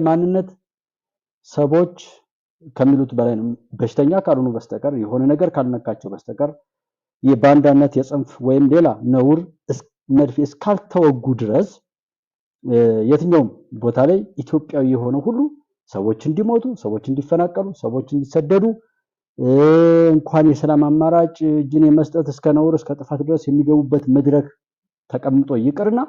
ማንነት ሰዎች ከሚሉት በላይ ነው። በሽተኛ ካልሆኑ በስተቀር የሆነ ነገር ካልነካቸው በስተቀር የባንዳነት የጽንፍ ወይም ሌላ ነውር መድፍ እስካልተወጉ ድረስ የትኛውም ቦታ ላይ ኢትዮጵያዊ የሆነ ሁሉ ሰዎች እንዲሞቱ፣ ሰዎች እንዲፈናቀሉ፣ ሰዎች እንዲሰደዱ እንኳን የሰላም አማራጭ እጅን የመስጠት እስከ ነውር እስከ ጥፋት ድረስ የሚገቡበት መድረክ ተቀምጦ ይቅርና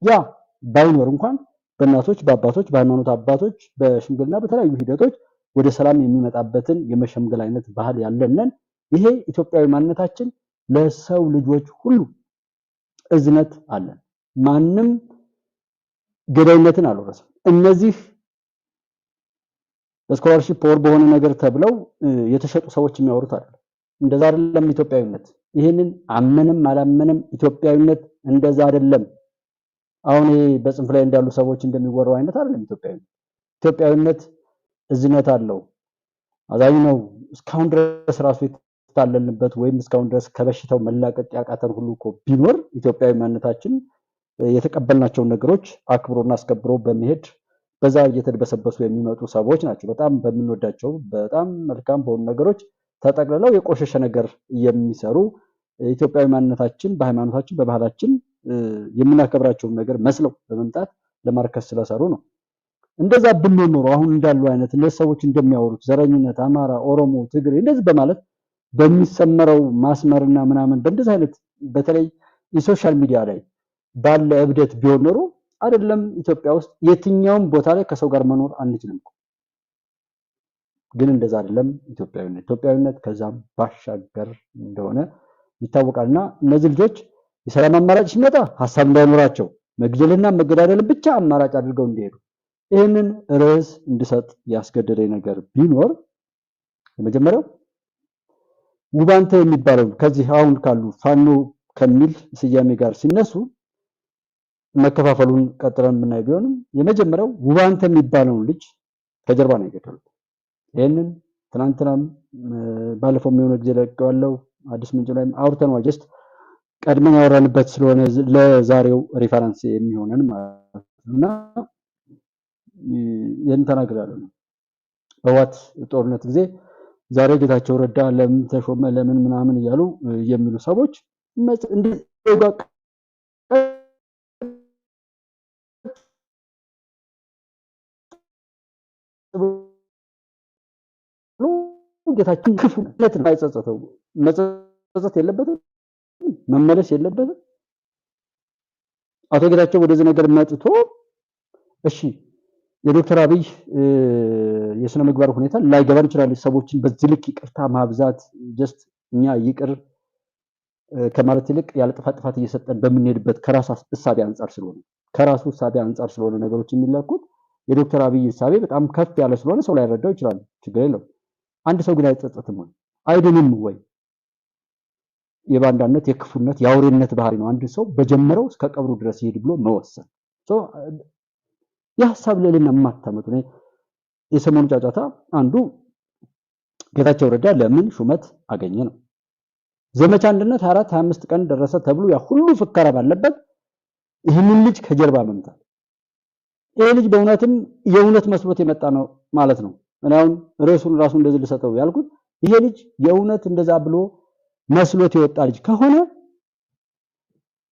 ያ ባይኖር እንኳን በእናቶች በአባቶች በሃይማኖት አባቶች በሽምግልና በተለያዩ ሂደቶች ወደ ሰላም የሚመጣበትን የመሸምገል አይነት ባህል ያለንን ይሄ ኢትዮጵያዊ ማንነታችን ለሰው ልጆች ሁሉ እዝነት አለን። ማንም ገዳይነትን አልወረሰም። እነዚህ በስኮላርሺፕ ወር በሆነ ነገር ተብለው የተሸጡ ሰዎች የሚያወሩት አይደለም። እንደዛ አይደለም ኢትዮጵያዊነት። ይሄንን አመንም አላመንም ኢትዮጵያዊነት እንደዛ አይደለም። አሁን ይሄ በጽንፍ ላይ እንዳሉ ሰዎች እንደሚወራው አይነት አይደለም ኢትዮጵያዊነት። ኢትዮጵያዊነት እዝነት አለው። አዛኝ ነው። እስካሁን ድረስ ራሱ የታለልንበት ወይም እስካሁን ድረስ ከበሽታው መላቀቅ ያቃተን ሁሉ እኮ ቢኖር ኢትዮጵያዊ ማንነታችን የተቀበልናቸውን ነገሮች አክብሮና አስከብሮ በመሄድ በዛ እየተደበሰበሱ የሚመጡ ሰዎች ናቸው። በጣም በምንወዳቸው በጣም መልካም በሆኑ ነገሮች ተጠቅልለው የቆሸሸ ነገር የሚሰሩ ኢትዮጵያዊ ማንነታችን በሃይማኖታችን በባህላችን የምናከብራቸውን ነገር መስለው በመምጣት ለማርከስ ስለሰሩ ነው። እንደዛ ብንኖር ኖሮ አሁን እንዳሉ አይነት እነዚህ ሰዎች እንደሚያወሩት ዘረኝነት፣ አማራ፣ ኦሮሞ፣ ትግሬ እንደዚህ በማለት በሚሰመረው ማስመርና ምናምን በእንደዚህ አይነት በተለይ የሶሻል ሚዲያ ላይ ባለ እብደት ቢሆን ኖሮ አይደለም ኢትዮጵያ ውስጥ የትኛውም ቦታ ላይ ከሰው ጋር መኖር አንችልም። ግን እንደዛ አይደለም ኢትዮጵያዊነት ከዛም ባሻገር እንደሆነ ይታወቃልና እነዚህ ልጆች የሰላም አማራጭ ሲመጣ ሐሳብ እንዳይኖራቸው መግደልና መገዳደል ብቻ አማራጭ አድርገው እንዲሄዱ ይሄንን ርዕስ እንድሰጥ ያስገደደኝ ነገር ቢኖር የመጀመሪያው ውባንተ የሚባለው ከዚህ አሁን ካሉ ፋኖ ከሚል ስያሜ ጋር ሲነሱ መከፋፈሉን ቀጥረን የምናይ ቢሆንም የመጀመሪያው ውባንተ የሚባለው ልጅ ከጀርባ ነው የገደሉት። ይሄንን ትናንትናም ባለፈው የሚሆነ ጊዜ ለቀዋለው አዲስ ምንጭ ላይ አውርተናል። ጀስት ቀድመን ያወራንበት ስለሆነ ለዛሬው ሪፈረንስ የሚሆነን ማለት ነውና ይሄን ተናግራለሁ። በዋት ጦርነት ጊዜ ዛሬ ጌታቸው ረዳ ለምን ተሾመ ለምን ምናምን እያሉ የሚሉ ሰዎች እንደው ጌታችን ክፉነት ነው አይጸጸተው መጸጸት የለበትም መመለስ የለበትም። አቶ ጌታቸው ወደዚህ ነገር መጥቶ እሺ የዶክተር አብይ የስነ ምግባር ሁኔታ ላይገባን ይችላል። ሰዎችን በዚህ ልክ ይቅርታ ማብዛት ጀስት እኛ ይቅር ከማለት ይልቅ ያለ ጥፋት እየሰጠን በምንሄድበት ከራሱ ሐሳብ አንፃር ስለሆነ ነገሮች የሚላኩት የዶክተር አብይ ሐሳብ በጣም ከፍ ያለ ስለሆነ ሰው ላይ ያረዳው ይችላል። ችግር የለውም። አንድ ሰው ግን አይጸጸትም ወይ አይደለም ወይ? የባንዳነት የክፉነት የአውሬነት ባህሪ ነው አንድ ሰው በጀመረው እስከ ቀብሩ ድረስ ይሄድ ብሎ መወሰን። የሐሳብ ልዕልና የማታመጡ ነው። የሰሞኑ ጫጫታ አንዱ ጌታቸው ረዳ ለምን ሹመት አገኘ ነው። ዘመቻ አንድነት 25 ቀን ደረሰ ተብሎ ያ ሁሉ ፍከራ ባለበት ይህንን ልጅ ከጀርባ መምታት ይሄ ልጅ በእውነትም የእውነት መስሎት የመጣ ነው ማለት ነው። እኔ አሁን ርዕሱን ራሱ እንደዚህ ልሰጠው ያልኩት ይሄ ልጅ የእውነት እንደዛ ብሎ መስሎት የወጣ ልጅ ከሆነ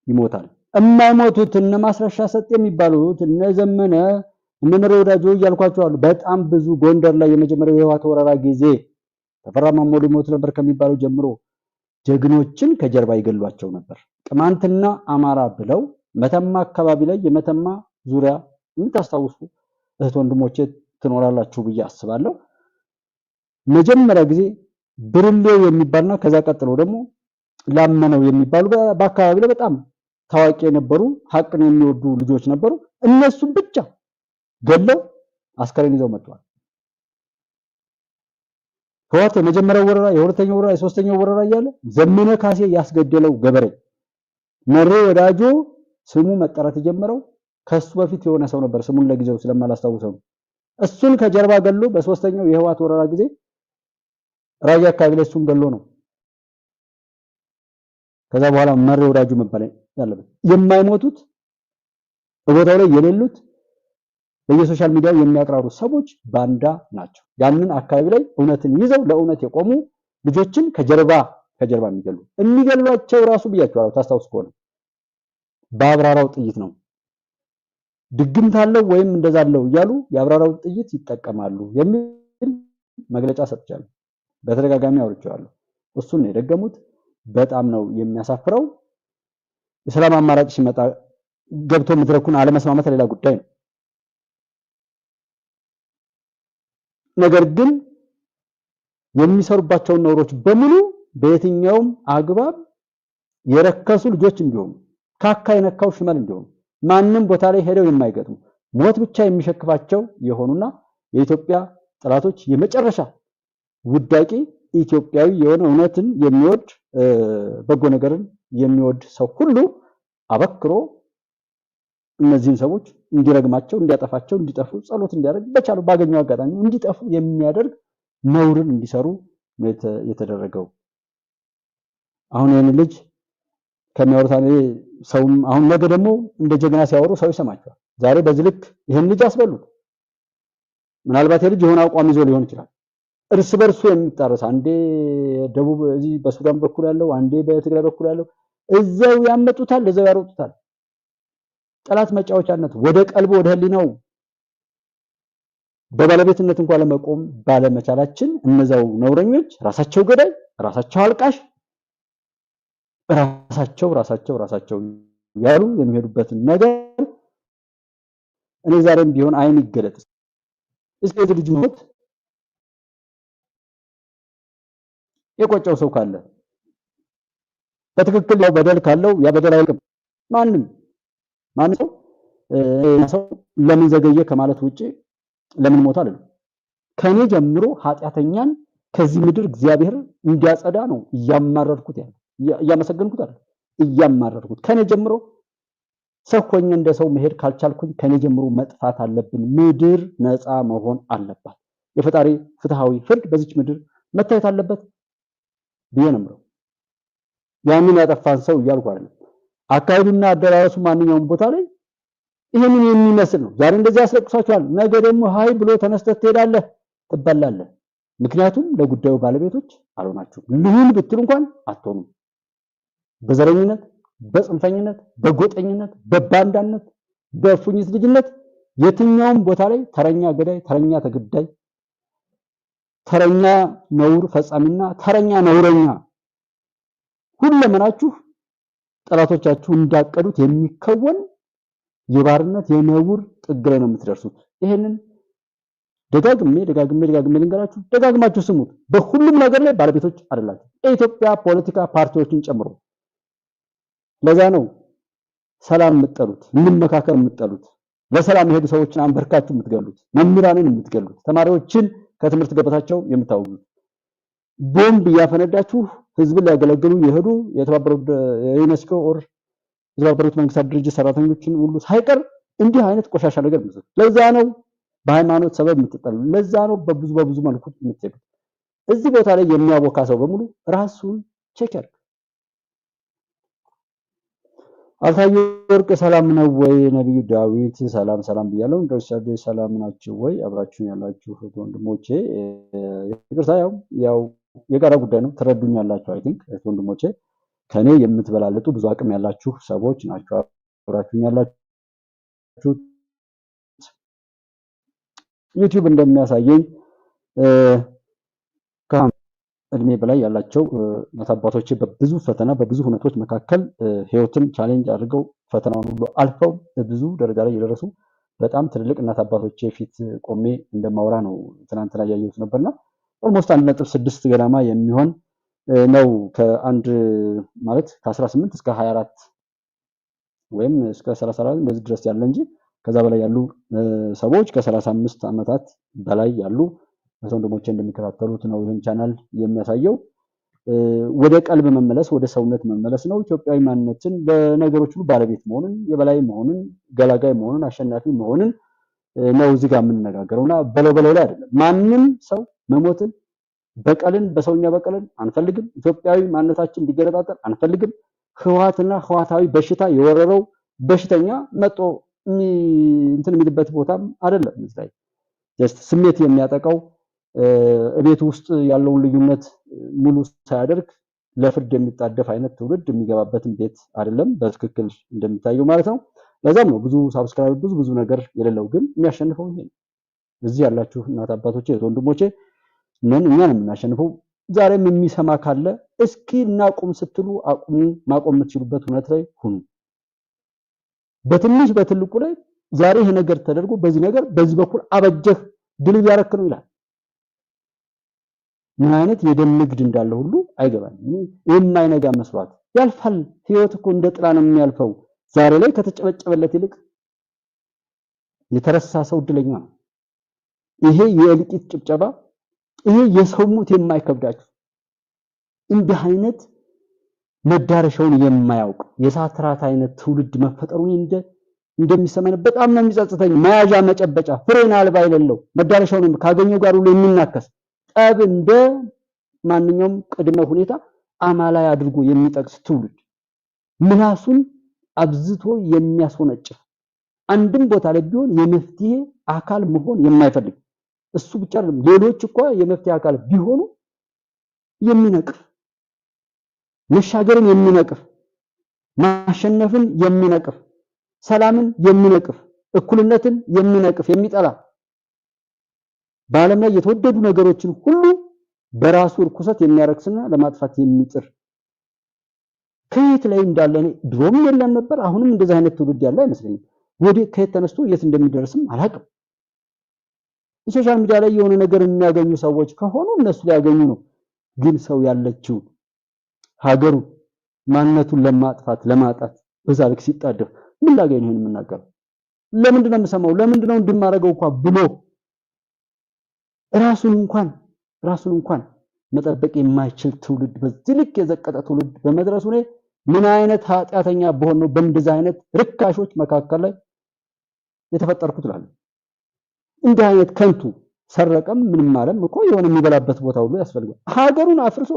ይሞታል። የማይሞቱት እነ ማስረሻ ሰጥ የሚባሉት እነ ዘመነ እነ ምሬ ወዳጆ እያልኳቸው አሉ። በጣም ብዙ ጎንደር ላይ የመጀመሪያው የህወሓት ወረራ ጊዜ ተፈራ ማሞ ሊሞት ነበር ከሚባለው ጀምሮ ጀግኖችን ከጀርባ ይገሏቸው ነበር። ቅማንትና አማራ ብለው መተማ አካባቢ ላይ የመተማ ዙሪያ የምታስታውሱ እህት ወንድሞቼ ትኖራላችሁ ብዬ አስባለሁ። መጀመሪያ ጊዜ ብርሌው የሚባልና ከዛ ቀጥሎ ደግሞ ላመነው የሚባሉ በአካባቢ ላይ በጣም ታዋቂ የነበሩ ሀቅን የሚወዱ ልጆች ነበሩ። እነሱም ብቻ ገለው አስከሬን ይዘው መጥተዋል። ህወሓት የመጀመሪያው ወረራ፣ የሁለተኛው ወረራ፣ የሶስተኛው ወረራ እያለ ዘመነ ካሴ ያስገደለው ገበሬ መሬ ወዳጆ ስሙ መጠራት የጀመረው ከሱ በፊት የሆነ ሰው ነበር። ስሙን ለጊዜው ስለማላስታውሰው እሱን ከጀርባ ገሎ በሶስተኛው የህወሓት ወረራ ጊዜ ራያ አካባቢ ላይ እሱን ገሎ ነው። ከዛ በኋላ መሬ ወዳጆ መባል ያለበት የማይሞቱት በቦታው ላይ የሌሉት በየሶሻል ሚዲያው የሚያቀራሩ ሰዎች ባንዳ ናቸው። ያንን አካባቢ ላይ እውነትን ይዘው ለእውነት የቆሙ ልጆችን ከጀርባ የሚገሏቸው ራሱ ብያቸዋለሁ። ታስታውስ ከሆነ በአብራራው ጥይት ነው። ድግምት አለው ወይም እንደዛ አለው እያሉ የአብራራው ጥይት ይጠቀማሉ የሚል መግለጫ ሰጥቻለሁ። በተደጋጋሚ አውርቼዋለሁ። እሱን ነው የደገሙት። በጣም ነው የሚያሳፍረው። የሰላም አማራጭ ሲመጣ ገብቶ መድረኩን አለመስማማት ሌላ ጉዳይ ነው። ነገር ግን የሚሰሩባቸውን ነውሮች በሙሉ በየትኛውም አግባብ የረከሱ ልጆች እንዲሆኑ ካካ የነካው ሽመል እንዲሆኑ ማንም ቦታ ላይ ሄደው የማይገጥሙ ሞት ብቻ የሚሸክፋቸው የሆኑና የኢትዮጵያ ጠላቶች የመጨረሻ ውዳቂ ኢትዮጵያዊ የሆነ እውነትን የሚወድ በጎ ነገርን የሚወድ ሰው ሁሉ አበክሮ እነዚህን ሰዎች እንዲረግማቸው፣ እንዲያጠፋቸው፣ እንዲጠፉ ጸሎት እንዲያደርግ በቻሉ ባገኘው አጋጣሚ እንዲጠፉ የሚያደርግ ነውርን እንዲሰሩ የተደረገው። አሁን ይህን ልጅ ከሚያወሩት ሰውም አሁን ነገ ደግሞ እንደ ጀግና ሲያወሩ ሰው ይሰማቸዋል። ዛሬ በዚህ ልክ ይህን ልጅ አስበሉት። ምናልባት የልጅ የሆነ አቋም ይዞ ሊሆን ይችላል። እርስ በርሱ የሚጣረስ አንዴ ደቡብ እዚህ በሱዳን በኩል ያለው አንዴ በትግራይ በኩል ያለው እዛው ያመጡታል፣ እዛው ያሮጡታል። ጠላት መጫወቻነት ወደ ቀልቡ ወደ ህሊናው በባለቤትነት እንኳን ለመቆም ባለመቻላችን እነዛው ነውረኞች ራሳቸው ገዳይ፣ ራሳቸው አልቃሽ፣ ራሳቸው ያሉ የሚሄዱበትን ነገር እኔ ዛሬም ቢሆን አይን ይገለጥ እስከ ልጅ ሞት የቆጨው ሰው ካለ በትክክል ያው በደል ካለው ያ በደል አይልም። ማንም ሰው ለምን ዘገየ ከማለት ውጪ ለምን ሞት አይደለም። ከኔ ጀምሮ ኃጢአተኛን ከዚህ ምድር እግዚአብሔር እንዲያጸዳ ነው እያማረርኩት ያለው እያመሰገንኩት አይደል እያማረርኩት። ከኔ ጀምሮ ሰው ሆኜ እንደ ሰው መሄድ ካልቻልኩኝ ከኔ ጀምሮ መጥፋት አለብን። ምድር ነፃ መሆን አለባት። የፈጣሪ ፍትሃዊ ፍርድ በዚች ምድር መታየት አለበት ብዬ ነው የምለው። ያንን ያጠፋን ሰው እያልኩ አይደለም። አካባቢና አደራረሱ ማንኛውም ቦታ ላይ ይሄንን የሚመስል ነው። ዛሬ እንደዚህ ያስለቅሳችኋል፣ ነገ ደግሞ ሃይ ብሎ ተነስተህ ትሄዳለህ፣ ትበላለህ። ምክንያቱም ለጉዳዩ ባለቤቶች አልሆናችሁም። ልሁን ብትሉ እንኳን አትሆኑም። በዘረኝነት፣ በጽንፈኝነት፣ በጎጠኝነት፣ በባንዳነት፣ በፉኝት ልጅነት የትኛውም ቦታ ላይ ተረኛ ገዳይ፣ ተረኛ ተገዳይ፣ ተረኛ ነውር ፈጻሚና ተረኛ ነውረኛ ሁለመናችሁ ጠላቶቻችሁ እንዳቀዱት የሚከወን የባርነት የነውር ጥግ ላይ ነው የምትደርሱት። ይሄንን ደጋግሜ ልንገራችሁ፣ ደጋግማችሁ ስሙት። በሁሉም ነገር ላይ ባለቤቶች አይደላችሁ፣ የኢትዮጵያ ፖለቲካ ፓርቲዎችን ጨምሮ። ለዛ ነው ሰላም የምትጠሉት፣ እንመካከር የምትጠሉት፣ ለሰላም የሄዱ ሰዎችን አንበርካችሁ የምትገሉት፣ መምህራንን የምትገሉት፣ ተማሪዎችን ከትምህርት ገበታቸው የምታውሉት፣ ቦምብ እያፈነዳችሁ ህዝብን ሊያገለግሉ የሄዱ የተባበሩት የዩኔስኮ ኦር የተባበሩት መንግስታት ድርጅት ሰራተኞችን ሁሉ ሳይቀር እንዲህ አይነት ቆሻሻ ነገር ነው። ለዛ ነው በሃይማኖት ሰበብ የምትጠሉ፣ ለዛ ነው በብዙ መልኩ የምትሄዱት። እዚህ ቦታ ላይ የሚያቦካ ሰው በሙሉ ራሱን ቼክ ያድርግ። አልታየ ወርቅ ሰላም ነው ወይ? ነብዩ ዳዊት ሰላም ብያለሁ። እንደውሳደ ሰላም ናችሁ ወይ? አብራችሁ ያላችሁ ወንድሞቼ ይቅርታ፣ ያው የጋራ ጉዳይ ነው፣ ትረዱኛላችሁ። አይ ቲንክ ወንድሞቼ ከኔ የምትበላለጡ ብዙ አቅም ያላችሁ ሰዎች ናችሁ አብራችሁ ያላችሁ። ዩቲዩብ እንደሚያሳየኝ እድሜ በላይ ያላቸው እናት አባቶቼ በብዙ ፈተና በብዙ ሁኔታዎች መካከል ህይወትን ቻሌንጅ አድርገው ፈተናውን ሁሉ አልፈው ብዙ ደረጃ ላይ የደረሱ በጣም ትልልቅ እናት አባቶቼ ፊት ቆሜ እንደማወራ ነው ትናንትና ያየሁት ነበርና ኦልሞስት 1.6 ገዳማ የሚሆን ነው ከአንድ ማለት ከ18 እስከ 24 ወይም እስከ 34 እንደዚህ ድረስ ያለ እንጂ ከዛ በላይ ያሉ ሰዎች ከ35 ዓመታት በላይ ያሉ ወንድሞቼ እንደሚከታተሉት ነው ይህን ቻናል የሚያሳየው። ወደ ቀልብ መመለስ፣ ወደ ሰውነት መመለስ ነው። ኢትዮጵያዊ ማንነትን በነገሮች ሁሉ ባለቤት መሆንን፣ የበላይ መሆንን፣ ገላጋይ መሆንን፣ አሸናፊ መሆንን ነው እዚህ ጋር የምንነጋገረውና በለው ላይ አይደለም። ማንም ሰው መሞትን በቀልን በሰውኛ በቀልን አንፈልግም። ኢትዮጵያዊ ማንነታችን እንዲገረጣጠል አንፈልግም። ህወሓትና ህወሓታዊ በሽታ የወረረው በሽተኛ መጦ እንትን የሚልበት ቦታም አይደለም። እዚህ ጀስት ስሜት የሚያጠቃው እቤት ውስጥ ያለውን ልዩነት ሙሉ ሳያደርግ ለፍርድ የሚጣደፍ አይነት ትውልድ የሚገባበትን ቤት አይደለም በትክክል እንደሚታየው ማለት ነው። ለዛም ነው ብዙ ሳብስክራይብ ብዙ ነገር የሌለው ግን የሚያሸንፈው ይሄ ነው። እዚህ ያላችሁ እናት አባቶቼ ወንድሞቼ እኛን የምናሸንፈው ዛሬም የሚሰማ ካለ እስኪ እናቁም ስትሉ አቁሙ። ማቆም የምትችሉበት ሁኔታ ላይ ሁኑ። በትንሽ በትልቁ ላይ ዛሬ ይሄ ነገር ተደርጎ በዚህ ነገር በዚህ በኩል አበጀህ ድል ቢያረክ ነው ይላል። ምን አይነት የደም ንግድ እንዳለ ሁሉ አይገባኝም። የማይነጋ መስዋዕት ያልፋል። ህይወት እኮ እንደ ጥላ ነው የሚያልፈው። ዛሬ ላይ ከተጨበጨበለት ይልቅ የተረሳ ሰው እድለኛ ነው። ይሄ የእልቂት ጭብጨባ፣ ይሄ የሰው ሞት የማይከብዳችሁ እንዲህ አይነት መዳረሻውን የማያውቅ የሳትራት አይነት ትውልድ መፈጠሩን እንደሚሰማን በጣም ነው የሚጸጽተኝ። መያዣ መጨበጫ ፍሬን አልባ የሌለው መዳረሻውን ካገኘው ጋር ሁሉ የሚናከስ ጠብ እንደ ማንኛውም ቅድመ ሁኔታ አማላይ አድርጎ የሚጠቅስ ትውልድ ምላሱን አብዝቶ የሚያስወነጭፍ አንድም ቦታ ላይ ቢሆን የመፍትሄ አካል መሆን የማይፈልግ እሱ ብቻ አይደለም፣ ሌሎች እኮ የመፍትሄ አካል ቢሆኑ የሚነቅፍ መሻገርን የሚነቅፍ ማሸነፍን የሚነቅፍ ሰላምን የሚነቅፍ እኩልነትን የሚነቅፍ የሚጠላ በዓለም ላይ የተወደዱ ነገሮችን ሁሉ በራሱ ርኩሰት የሚያረክስና ለማጥፋት የሚጥር ከየት ላይ እንዳለ ድሮም የለም ነበር። አሁንም እንደዚህ አይነት ትውልድ ያለ አይመስለኝም። ወደ ከየት ተነስቶ የት እንደሚደርስም አላውቅም። ሶሻል ሚዲያ ላይ የሆነ ነገር የሚያገኙ ሰዎች ከሆኑ እነሱ ሊያገኙ ነው። ግን ሰው ያለችው ሀገሩ ማንነቱን ለማጥፋት ለማጣት በዛ ልክ ሲጣደፍ ምን ላገኝ ነው የምናገረው? ለምንድን ነው የምሰማው? ለምንድን ነው እንድማረገው እንኳን ብሎ ራሱን እንኳን መጠበቅ የማይችል ትውልድ በዚህ ልክ የዘቀጠ ትውልድ በመድረሱ ነው ምን አይነት ኃጢአተኛ በሆነ ነው በእንደዛ አይነት ርካሾች መካከል ላይ የተፈጠርኩት እላለሁ። እንዲህ አይነት ከንቱ ሰረቀም ምንም ማለት እኮ የሆነ የሚበላበት ቦታ ሁሉ ያስፈልጋል። ሀገሩን አፍርሶ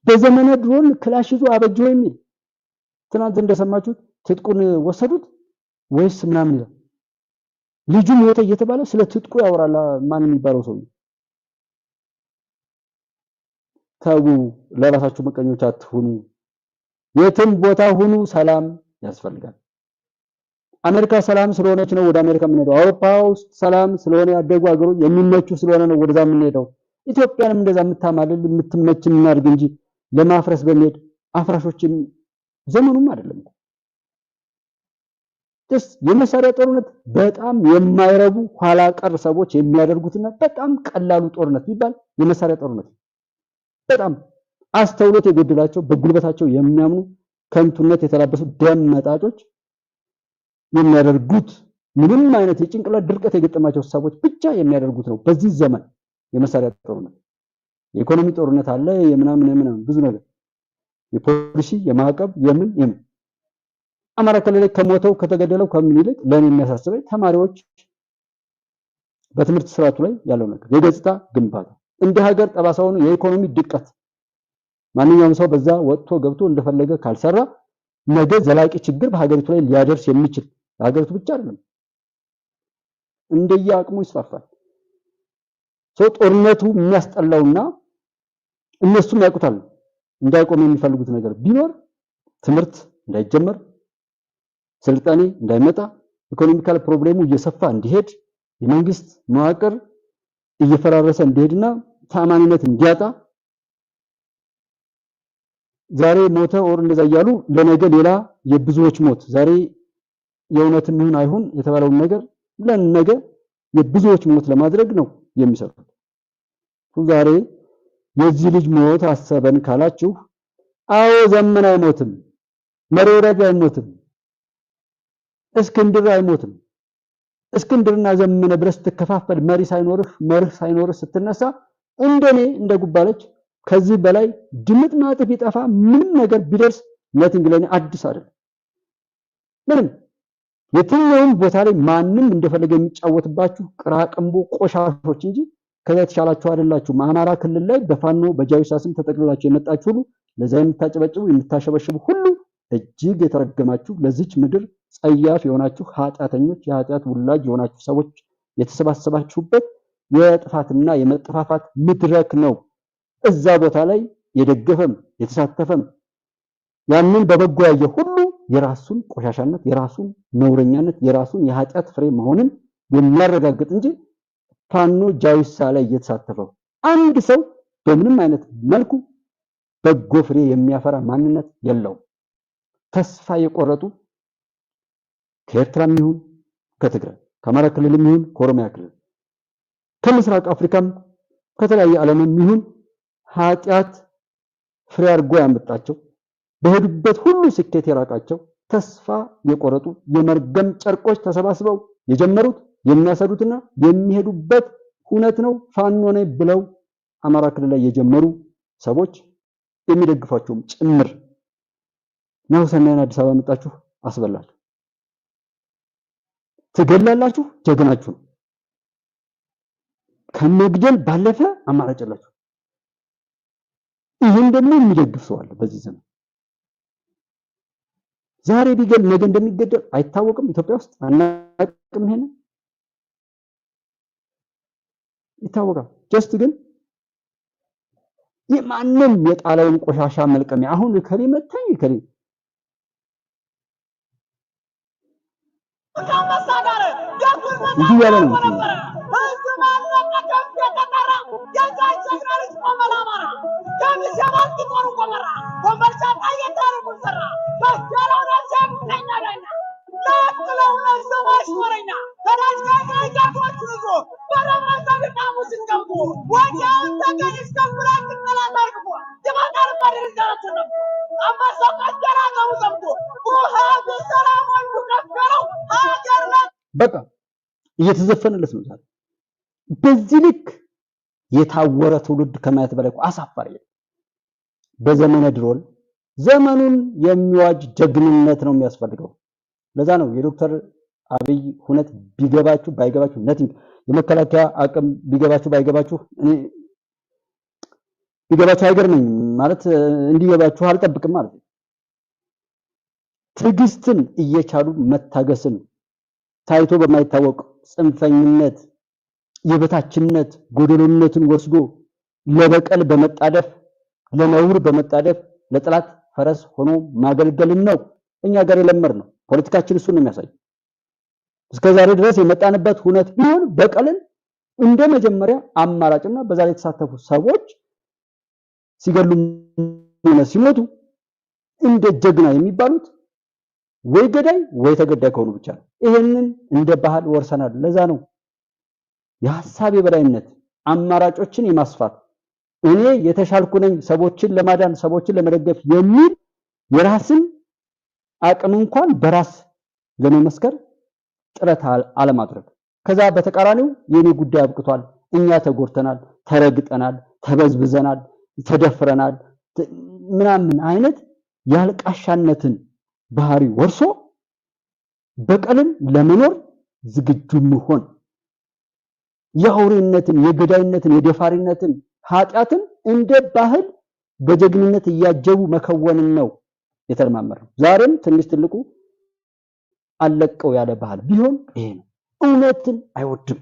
በዘመነ ድሮን ክላሽ ይዞ አበጀው የሚል ትናንት እንደሰማችሁት ትጥቁን ወሰዱት ወይስ ምናምን ይላል። ልጁ ሞተ እየተባለ ስለ ትጥቁ ያወራል። ማን የሚባለው ሰው ታጉ ለራሳችሁ መቀኞች አትሁኑ። የትም ቦታ ሁኑ፣ ሰላም ያስፈልጋል። አሜሪካ ሰላም ስለሆነች ነው ወደ አሜሪካ የምንሄደው። አውሮፓ ውስጥ ሰላም ስለሆነ ያደጉ ሀገሮች የሚመቹ ስለሆነ ነው ወደዛ የምንሄደው። ኢትዮጵያንም እንደዛ የምታማልል የምትመች እናድርግ እንጂ ለማፍረስ በሚሄድ አፍራሾችም ዘመኑም አይደለም። የመሳሪያ ጦርነት በጣም የማይረቡ ኋላ ቀር ሰዎች የሚያደርጉትና በጣም ቀላሉ ጦርነት ቢባል የመሳሪያ ጦርነት በጣም አስተውሎት የጎደላቸው በጉልበታቸው የሚያምኑ ከንቱነት የተላበሱ ደም መጣጮች የሚያደርጉት ምንም አይነት የጭንቅላት ድርቀት የገጠማቸው ሰዎች ብቻ የሚያደርጉት ነው። በዚህ ዘመን የመሳሪያ ጦርነት፣ የኢኮኖሚ ጦርነት አለ፣ የምናምን ብዙ ነገር የፖሊሲ የማዕቀብ የምን አማራ ክልል ከሞተው ከተገደለው ከምን ይልቅ ለኔ የሚያሳስበኝ ተማሪዎች በትምህርት ስርዓቱ ላይ ያለው ነገር የገጽታ ግንባታ እንደ ሀገር ጠባሳውን የኢኮኖሚ ድቀት ማንኛውም ሰው በዛ ወጥቶ ገብቶ እንደፈለገ ካልሰራ ነገ ዘላቂ ችግር በሀገሪቱ ላይ ሊያደርስ የሚችል ሀገሪቱ ብቻ አይደለም እንደየአቅሙ ይስፋፋል። ጦርነቱ የሚያስጠላውና እነሱም ያውቁታል እንዳይቆም የሚፈልጉት ነገር ቢኖር ትምህርት እንዳይጀመር፣ ስልጣኔ እንዳይመጣ፣ ኢኮኖሚካል ፕሮብሌሙ እየሰፋ እንዲሄድ፣ የመንግስት መዋቅር እየፈራረሰ እንዲሄድና ታማኝነት እንዲያጣ ዛሬ ሞተ ኦር እንደዛ እያሉ ለነገ ሌላ የብዙዎች ሞት ዛሬ የእውነትም ይሁን አይሁን የተባለውን ነገር ለነገ የብዙዎች ሞት ለማድረግ ነው የሚሰሩት። ዛሬ የዚህ ልጅ ሞት አሰበን ካላችሁ አዎ ዘመን አይሞትም፣ መረወራጅ አይሞትም፣ እስክንድር አይሞትም። እስክንድርና ዘመነ ብረስ ተከፋፈል መርህ ሳይኖርህ ስትነሳ እንደኔ እንደ ጉባለች ከዚህ በላይ ድምጥ ማጥፍ ይጠፋ ምንም ነገር ቢደርስ ነቲንግ ለኔ አዲስ አይደለም። ምንም የትኛውም ቦታ ላይ ማንም እንደፈለገ የሚጫወትባችሁ ቅራቅንቦ ቆሻሾች እንጂ ከዛ የተሻላችሁ አይደላችሁ። አማራ ክልል ላይ በፋኖ በጃዊሳ ስም ተጠቅልላችሁ የመጣችሁ ሁሉ ለዛ የምታጨበጭቡ የምታሸበሽቡ ሁሉ እጅግ የተረገማችሁ ለዚች ምድር ጸያፍ የሆናችሁ ኃጢአተኞች የኃጢአት ውላጅ የሆናችሁ ሰዎች የተሰባሰባችሁበት የጥፋትና የመጠፋፋት መድረክ ነው። እዛ ቦታ ላይ የደገፈም የተሳተፈም ያንን በበጎ ያየ ሁሉ የራሱን ቆሻሻነት የራሱን ነውረኛነት የራሱን የኃጢአት ፍሬ መሆንን የሚያረጋግጥ እንጂ ፋኖ ጃዊሳ ላይ እየተሳተፈው አንድ ሰው በምንም አይነት መልኩ በጎ ፍሬ የሚያፈራ ማንነት የለውም። ተስፋ የቆረጡ ከኤርትራም ይሁን ከትግራይ ከአማራ ክልልም ይሁን ከኦሮሚያ ክልል ከምስራቅ አፍሪካም ከተለያየ ዓለምም ይሁን ኃጢአት ፍሬ አድርጎ ያመጣቸው በሄዱበት ሁሉ ስኬት የራቃቸው ተስፋ የቆረጡ የመርገም ጨርቆች ተሰባስበው የጀመሩት የሚያሰዱትና የሚሄዱበት ሁነት ነው። ፋኖ ነኝ ብለው አማራ ክልል ላይ የጀመሩ ሰዎች የሚደግፏቸውም ጭምር ነው። ሰናይን አዲስ አበባ መጣችሁ አስበላችሁ ትገላላችሁ። ጀግናችሁ ከመግደል ባለፈ አማራጭ የላችሁ። ይሄን ደግሞ የሚደግፍ ሰው አለ በዚህ ዘመን። ዛሬ ቢገል ነገ እንደሚገደል አይታወቅም። ኢትዮጵያ ውስጥ አናውቅም። ይሄን ይታወቃል። ጀስት ግን የማንም የጣለውን ቆሻሻ መልቀሚያ አሁን ከሌ መታኝ ከሌ እንዲህ ያለ ነው። በቃ እየተዘፈነለት ነው ዛሬ። በዚህ ልክ የታወረ ትውልድ ከማየት በላይ አሳፋሪ ነው። በዘመነ ድሮን ዘመኑን የሚዋጅ ጀግንነት ነው የሚያስፈልገው። ለዛ ነው የዶክተር አብይ ሁነት ቢገባችሁ ባይገባችሁ ነቲንግ የመከላከያ አቅም ቢገባችሁ ባይገባችሁ እኔ ቢገባችሁ አይገርመኝም ማለት እንዲገባችሁ አልጠብቅም ማለት ነው። ትዕግስትን እየቻሉ መታገስን ታይቶ በማይታወቅ ጽንፈኝነት የበታችነት ጎደሎነትን ወስዶ ለበቀል በመጣደፍ ለነውር በመጣደፍ ለጥላት ፈረስ ሆኖ ማገልገልን ነው እኛ ጋር የለመድነው። ፖለቲካችን እሱን ነው የሚያሳየው። እስከዛሬ ድረስ የመጣንበት ሁነት ቢሆን በቀልን እንደ መጀመሪያ አማራጭና በዛ ላይ የተሳተፉ ሰዎች ሲገሉና ሲሞቱ እንደ ጀግና የሚባሉት ወይ ገዳይ ወይ ተገዳይ ከሆኑ ብቻ ነው። ይሄንን እንደ ባህል ወርሰናል። ለዛ ነው የሐሳብ የበላይነት አማራጮችን የማስፋት እኔ የተሻልኩ ነኝ ሰዎችን ለማዳን ሰዎችን ለመደገፍ የሚል የራስን አቅም እንኳን በራስ ለመመስከር ጥረት አለማድረግ። ከዛ በተቃራኒው የኔ ጉዳይ አብቅቷል፣ እኛ ተጎድተናል፣ ተረግጠናል፣ ተበዝብዘናል፣ ተደፍረናል ምናምን አይነት ያልቃሻነትን ባህሪ ወርሶ በቀልን ለመኖር ዝግጁ መሆን የአውሬነትን የገዳይነትን የደፋሪነትን ኃጢአትን እንደ ባህል በጀግንነት እያጀቡ መከወንን ነው የተለማመረው። ዛሬም ትንሽ ትልቁ አለቀው ያለ ባህል ቢሆን ይሄ ነው። እውነትን አይወድም።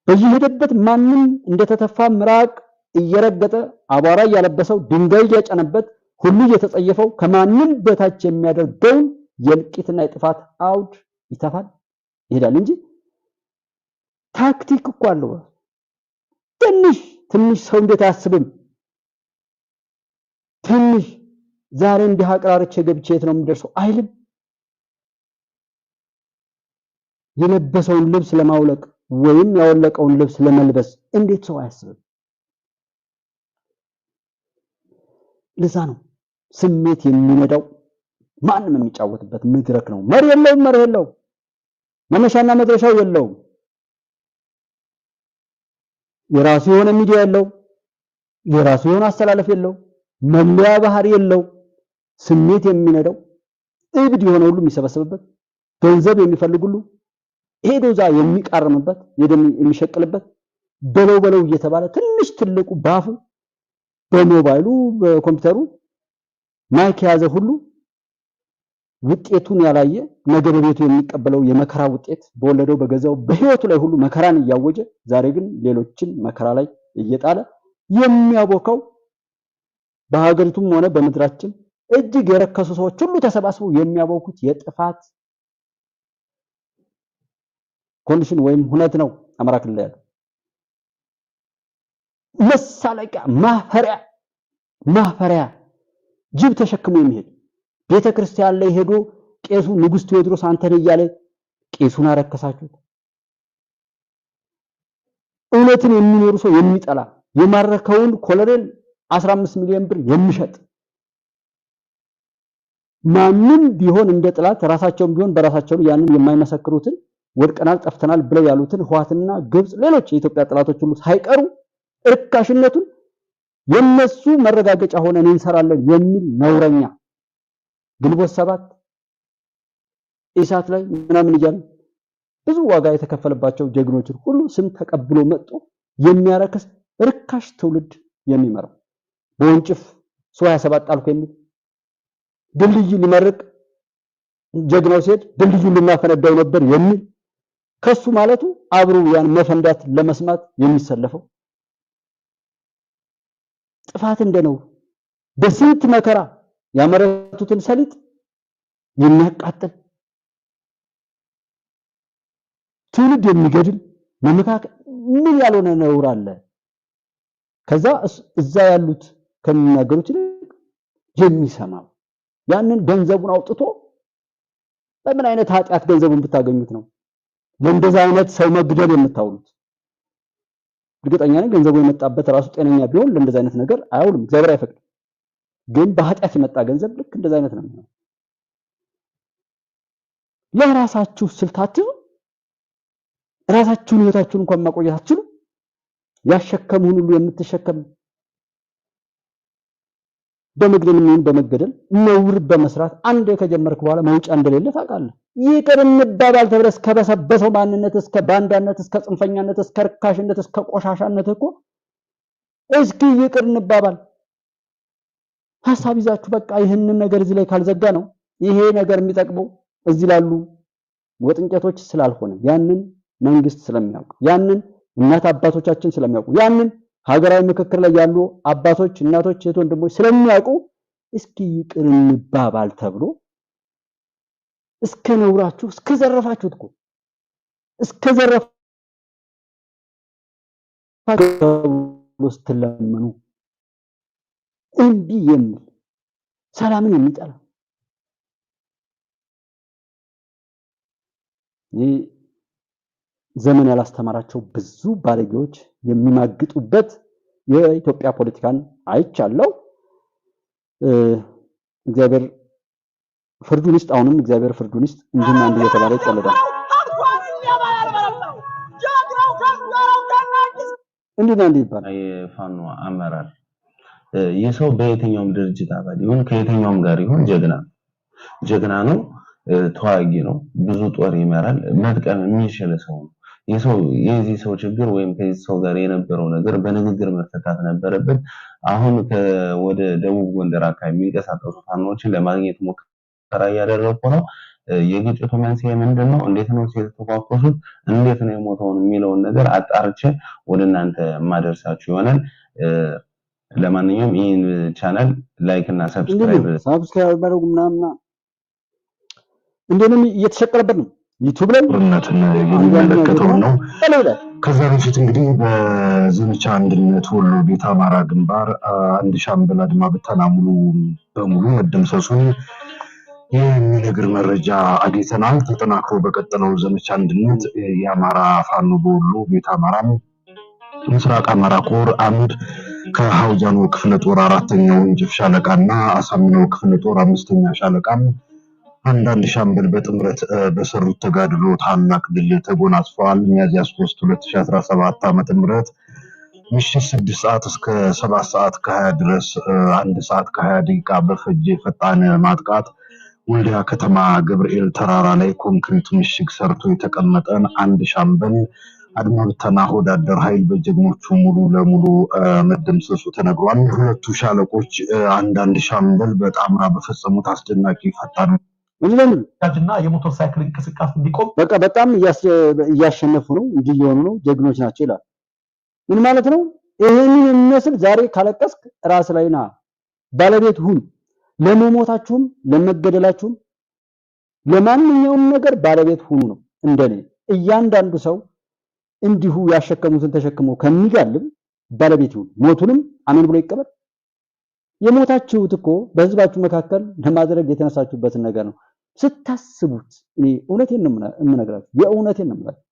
በየሄደበት ማንም እንደተተፋ ምራቅ እየረገጠ አቧራ እያለበሰው ድንጋይ እያጨነበት ሁሉ እየተጸየፈው ከማንም በታች የሚያደርገውን የልቂትና የጥፋት አውድ ይተፋል ይሄዳል እንጂ ታክቲክ እኮ አለው። ትንሽ ሰው እንዴት አያስብም? ትንሽ ዛሬ እንዲህ አቅራርቼ ገብቼ የት ነው የምደርሰው አይልም። የለበሰውን ልብስ ለማውለቅ ወይም ያወለቀውን ልብስ ለመልበስ እንዴት ሰው አያስብም? ለዛ ነው ስሜት የሚነዳው ማንም የሚጫወትበት መድረክ ነው። መሪ የለውም፣ መነሻና መድረሻው የለውም። የራሱ የሆነ ሚዲያ የለው፣ የራሱ የሆነ አስተላለፍ የለው፣ መለያ ባህሪ የለው። ስሜት የሚነዳው እብድ የሆነ ሁሉ የሚሰበሰብበት ገንዘብ የሚፈልግ ሁሉ ሄዶ ዛ የሚቃርምበት የሚሸቅልበት በለው እየተባለ ትንሽ ትልቁ ባፉ በሞባይሉ በኮምፒውተሩ ማይክ ያዘ ሁሉ ውጤቱን ያላየ ነገ በቤቱ የሚቀበለው የመከራ ውጤት በወለደው በገዛው በህይወቱ ላይ ሁሉ መከራን እያወጀ ዛሬ ግን ሌሎችን መከራ ላይ እየጣለ የሚያቦካው በሀገሪቱም ሆነ በመድራችን እጅግ የረከሱ ሰዎች ሁሉ ተሰባስበው የሚያቦኩት የጥፋት ኮንዲሽን ወይም ሁነት ነው አማራ ክልል ያለው። መሳለቂያ ማፈሪያ ጅብ ተሸክሞ የሚሄድ ቤተክርስቲያን ላይ ሄዶ ቄሱ ንጉስ ቴዎድሮስ አንተን እያለ ቄሱን አረከሳችሁት። እውነትን የሚኖር ሰው የሚጠላ የማረከውን ኮሎኔል 15 ሚሊዮን ብር የሚሸጥ ማንም ቢሆን እንደ ጥላት ራሳቸውም ቢሆን በራሳቸው ያንን የማይመሰክሩትን ወድቀናል ጠፍተናል ብለው ያሉትን ህዋትና ግብጽ ሌሎች የኢትዮጵያ ጥላቶች ሁሉ ሳይቀሩ እርካሽነቱን የነሱ መረጋገጫ ሆነን እንሰራለን የሚል ነውረኛ ግንቦት 7 ኢሳት ላይ ምናምን ይያል ብዙ ዋጋ የተከፈለባቸው ጀግኖችን ሁሉ ስም ተቀብሎ መጥቶ የሚያረክስ ርካሽ ትውልድ የሚመራው በወንጭፍ ሶ 27 ጣልኩ የሚል ድልድይ ሊመርቅ ጀግናው ሲሄድ ድልድዩን ልናፈነዳው ነበር የሚል ከሱ ማለቱ አብሮ ያን መፈንዳት ለመስማት የሚሰለፈው ጥፋት እንደነው በስንት መከራ ያመረቱትን ሰሊጥ የሚያቃጥል ትውልድ የሚገድል መመካከ ምን ያልሆነ ነውር አለ? ከዛ እዛ ያሉት ከሚናገሩት የሚሰማው ያንን ገንዘቡን አውጥቶ በምን አይነት ኃጢያት ገንዘቡን ብታገኙት ነው ለእንደዛ አይነት ሰው መግደል የምታውሉት? እርግጠኛ ነኝ ገንዘቡ የመጣበት ራሱ ጤነኛ ቢሆን ለእንደዛ አይነት ነገር አያውልም፣ እግዚአብሔር አይፈቅድም። ግን በኃጢያት የመጣ ገንዘብ ልክ እንደዛ አይነት ነው። ለራሳችሁ ስልታችሁ ራሳችሁን ህይወታችሁን እንኳን ማቆየት አትችሉ። ያሸከሙን ሁሉ የምትሸከም በመግደልም ይሁን በመገደል ነውር በመስራት አንዴ ከጀመርክ በኋላ መውጫ እንደሌለ ታውቃለህ። ይቅር እንባባል ተብለህ ከበሰበሰው ማንነት እስከ ባንዳነት እስከ ጽንፈኛነት እስከ ርካሽነት እስከ ቆሻሻነት እኮ እስኪ ይቅር እንባባል ሐሳብ ይዛችሁ በቃ ይሄንን ነገር እዚህ ላይ ካልዘጋ ነው ይሄ ነገር የሚጠቅመው እዚህ ላሉ ወጥንጨቶች ስላልሆነ ያንን መንግስት ስለሚያውቅ ያንን እናት አባቶቻችን ስለሚያውቁ ያንን ሀገራዊ ምክክር ላይ ያሉ አባቶች እናቶች እህት ወንድሞች ስለሚያውቁ እስኪ ይቅር እንባባል ተብሎ እስከ ነውራችሁ እስከ ዘረፋችሁት እኮ እስከ ዘረፋችሁ ስትለምኑ እንቢ የሚል ሰላምን የሚጠላ ዘመን ያላስተማራቸው ብዙ ባለጌዎች የሚማግጡበት የኢትዮጵያ ፖለቲካን አይቻለው። እግዚአብሔር ፍርዱን ይስጥ። አሁንም እግዚአብሔር ፍርዱን ይስጥ። እንዲና እንዲ የተባለ ይቀለዳል። እንዲና እንዲ ይባላል። የፋኖ አመራር የሰው በየትኛውም ድርጅት አባል ይሁን ከየትኛውም ጋር ይሁን ጀግና ነው፣ ተዋጊ ነው፣ ብዙ ጦር ይመራል፣ መጥቀም የሚችል ሰው ነው። የዚህ ሰው ችግር ወይም ከዚህ ሰው ጋር የነበረው ነገር በንግግር መፈታት ነበረበት። አሁን ወደ ደቡብ ጎንደር አካባቢ የሚንቀሳቀሱ ፋኖችን ለማግኘት ሙከራ እያደረኩ ነው። የግጭቱ መንስኤ ምንድነው? እንዴት ነው የተተኳኮሱት? እንዴት ነው የሞተውን የሚለውን ነገር አጣርቼ ወደ እናንተ ማደርሳችሁ ይሆናል። ለማንኛውም ይህን ቻናል ላይክ እና ሰብስክራይብ ማድረጉ ምናምን እንደንም እየተሸቀለበት ነው ዩቲዩብ ላይ ጦርነትን የሚመለከተው ነው። ከዛ በፊት እንግዲህ በዘመቻ አንድነት ወሎ ቤት አማራ ግንባር አንድ ሻምበል አድማ ብተና ሙሉ በሙሉ መደምሰሱን የሚነግር መረጃ አግኝተናል። ተጠናክሮ በቀጠለው ዘመቻ አንድነት የአማራ ፋኖ በወሎ ቤት አማራ ምስራቅ አማራ ኮር አምድ ከሐውጃኖ ክፍለ ጦር 4ኛው ወንጅፍ ሻለቃና አሳምነው ክፍለ ጦር 5ኛ ሻለቃም አንዳንድ ሻምበል በጥምረት በሰሩት ተጋድሎ ታላቅ ድል ተጎናጽፈዋል። ሚያዝያ 3 2017 ዓ.ም ምሽት 6 ሰዓት እስከ 7 ሰዓት ከ20 ድረስ 1 ሰዓት ከ20 ደቂቃ በፈጀ ፈጣን ማጥቃት ወልዲያ ከተማ ገብርኤል ተራራ ላይ ኮንክሪት ምሽግ ሰርቶ የተቀመጠን አንድ ሻምበል አድማ ብተና ወዳደር ኃይል በጀግኖቹ ሙሉ ለሙሉ መደምሰሱ ተነግሯል። ሁለቱ ሻለቆች አንዳንድ ሻምበል በጣምራ በፈጸሙት አስደናቂ ፈጣን ታጅና የሞተር ሳይክል እንቅስቃሴ እንዲቆም በቃ በጣም እያሸነፉ ነው እንጂ የሆኑ ነው ጀግኖች ናቸው ይላል። ምን ማለት ነው? ይሄንን የሚመስል ዛሬ ካለቀስክ ራስ ላይና ባለቤት ሁን። ለመሞታችሁም ለመገደላችሁም ለማንኛውም ነገር ባለቤት ሁኑ ነው እንደኔ። እያንዳንዱ ሰው እንዲሁ ያሸከሙትን ተሸክሞ ከሚጋልብ ባለቤት ይሁን። ሞቱንም አሜን ብሎ ይቀበል። የሞታችሁት እኮ በህዝባችሁ መካከል ለማድረግ የተነሳችሁበትን ነገር ነው ስታስቡት። እኔ እውነቴን ነው የምነግራችሁ፣ የእውነቴን ነው የምነግራችሁ።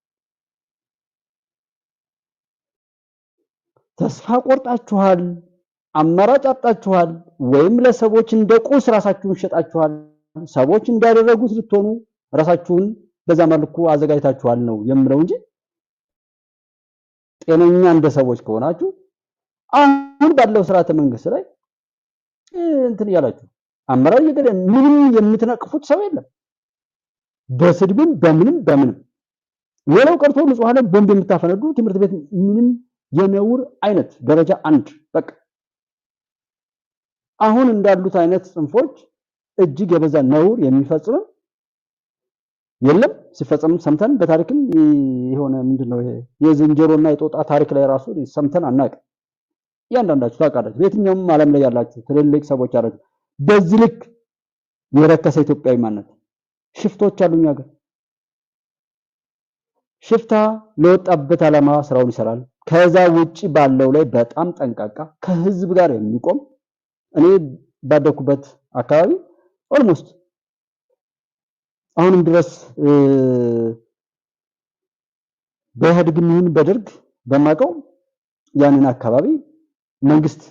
ተስፋ ቆርጣችኋል፣ አማራጭ አጣችኋል፣ ወይም ለሰዎች እንደ ቁስ ራሳችሁን ሸጣችኋል። ሰዎች እንዳደረጉት ልትሆኑ ራሳችሁን በዛ መልኩ አዘጋጅታችኋል ነው የምለው እንጂ ጤነኛ እንደ ሰዎች ከሆናችሁ አሁን ባለው ስርዓተ መንግስት ላይ እንትን ያላችሁ አመራር ይገደ ምንም የምትነቅፉት ሰው የለም። በስድብም በምንም ሌላው ቀርቶ ንጹሃን ቦምብ የምታፈነዱ ትምህርት ቤት ምንም የነውር አይነት ደረጃ አንድ በቃ አሁን እንዳሉት አይነት ጽንፎች እጅግ የበዛ ነውር የሚፈጽም የለም። ሲፈጸም ሰምተን በታሪክም የሆነ ምንድነው ይሄ የዝንጀሮና የጦጣ ታሪክ ላይ ራሱ ሰምተን አናውቅም። ያንዳንዳችሁ ታውቃላችሁ። በየትኛውም ዓለም ላይ ያላችሁ ትልልቅ ሰዎች አላችሁ። በዚህ ልክ የረከሰ ኢትዮጵያዊ ማንነት ሽፍቶች አሉኛ ጋር ሽፍታ ለወጣበት ዓላማ ስራውን ይሰራል። ከዛ ውጪ ባለው ላይ በጣም ጠንቃቃ ከህዝብ ጋር የሚቆም እኔ ባደኩበት አካባቢ ኦልሞስት አሁንም ድረስ በኢህአዴግም ይሁን በደርግ በማቀው ያንን አካባቢ መንግስት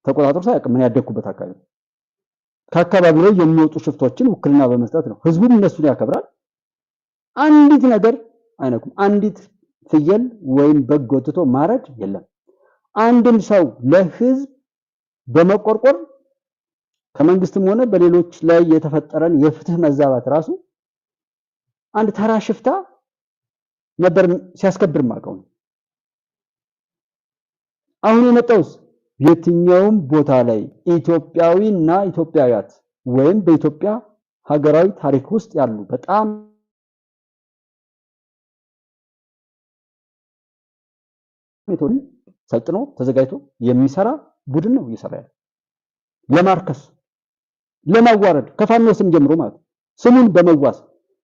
ተቆጣጥሮ ሳይቀር ምን ያደኩበት አካባቢ ከአካባቢው ላይ የሚወጡ ሽፍቶችን ውክልና በመስጠት ነው። ህዝቡም እነሱን ያከብራል። አንዲት ነገር አይነኩም። አንዲት ፍየል ወይም በግ ጎትቶ ማረድ የለም። አንድም ሰው ለህዝብ በመቆርቆር ከመንግስትም ሆነ በሌሎች ላይ የተፈጠረን የፍትህ መዛባት ራሱ አንድ ተራ ሽፍታ ነበር ሲያስከብር ማቀው። አሁን የመጣውስ የትኛውም ቦታ ላይ ኢትዮጵያዊና ኢትዮጵያውያት ወይም በኢትዮጵያ ሀገራዊ ታሪክ ውስጥ ያሉ በጣም ሜቶድ ሰልጥኖ ተዘጋጅቶ የሚሰራ ቡድን ነው እየሰራ ያለው። ለማርከስ ለማዋረድ ከፋኖ ስም ጀምሮ ማለት ስሙን በመዋስ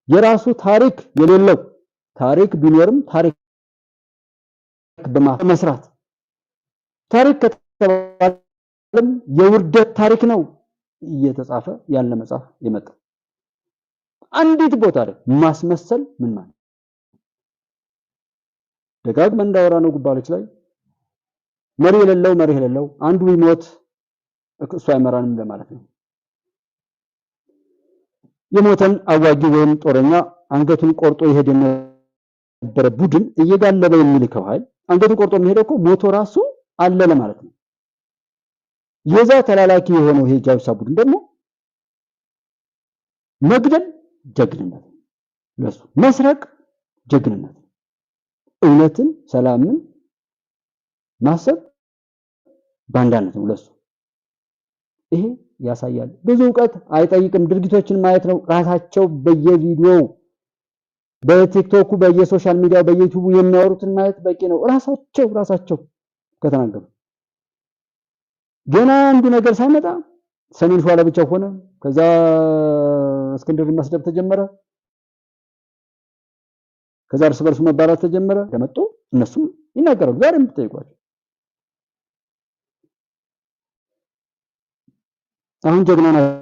የራሱ ታሪክ የሌለው ታሪክ ቢኖርም ታሪክ በመስራት ታሪክ ከተባለም የውርደት ታሪክ ነው እየተጻፈ ያለ መጽሐፍ የመጣው። አንዲት ቦታ ላይ ማስመሰል ምን ማለት ደጋግመን እንዳወራ ነው። ጉባሎች ላይ መሪ የሌለው አንዱ ይሞት እሱ አይመራንም ለማለት ነው። የሞተን አዋጊ ወይም ጦረኛ አንገቱን ቆርጦ ይሄድ የነበረ ቡድን እየጋለበ የሚልከው ኃይል አንገቱን ቆርጦ የሚሄደው እኮ ሞቶ ራሱ አለ ለማለት ነው። የዛ ተላላኪ የሆነው ይሄ ጃውሳ ቡድን ደግሞ መግደል ጀግንነት፣ ለሱ መስረቅ ጀግንነት፣ እውነትን ሰላምን ማሰብ ባንዳነት ነው ለሱ። ይሄ ያሳያል። ብዙ ዕውቀት አይጠይቅም። ድርጊቶችን ማየት ነው። ራሳቸው በየቪዲዮው በቲክቶኩ በየሶሻል ሚዲያው በዩቲዩብ የሚያወሩትን ማየት በቂ ነው። ራሳቸው ከተናገሩ ገና አንዱ ነገር ሳይመጣ ሰሜን ሸዋ ብቻ ሆነ። ከዛ እስክንድር መስደብ ተጀመረ። ከዛ እርስ በርሱ መባላት ተጀመረ። ተመጡ እነሱም ይናገራሉ። ዛሬም ብትጠይቋቸው አሁን ጀግና ናችሁ፣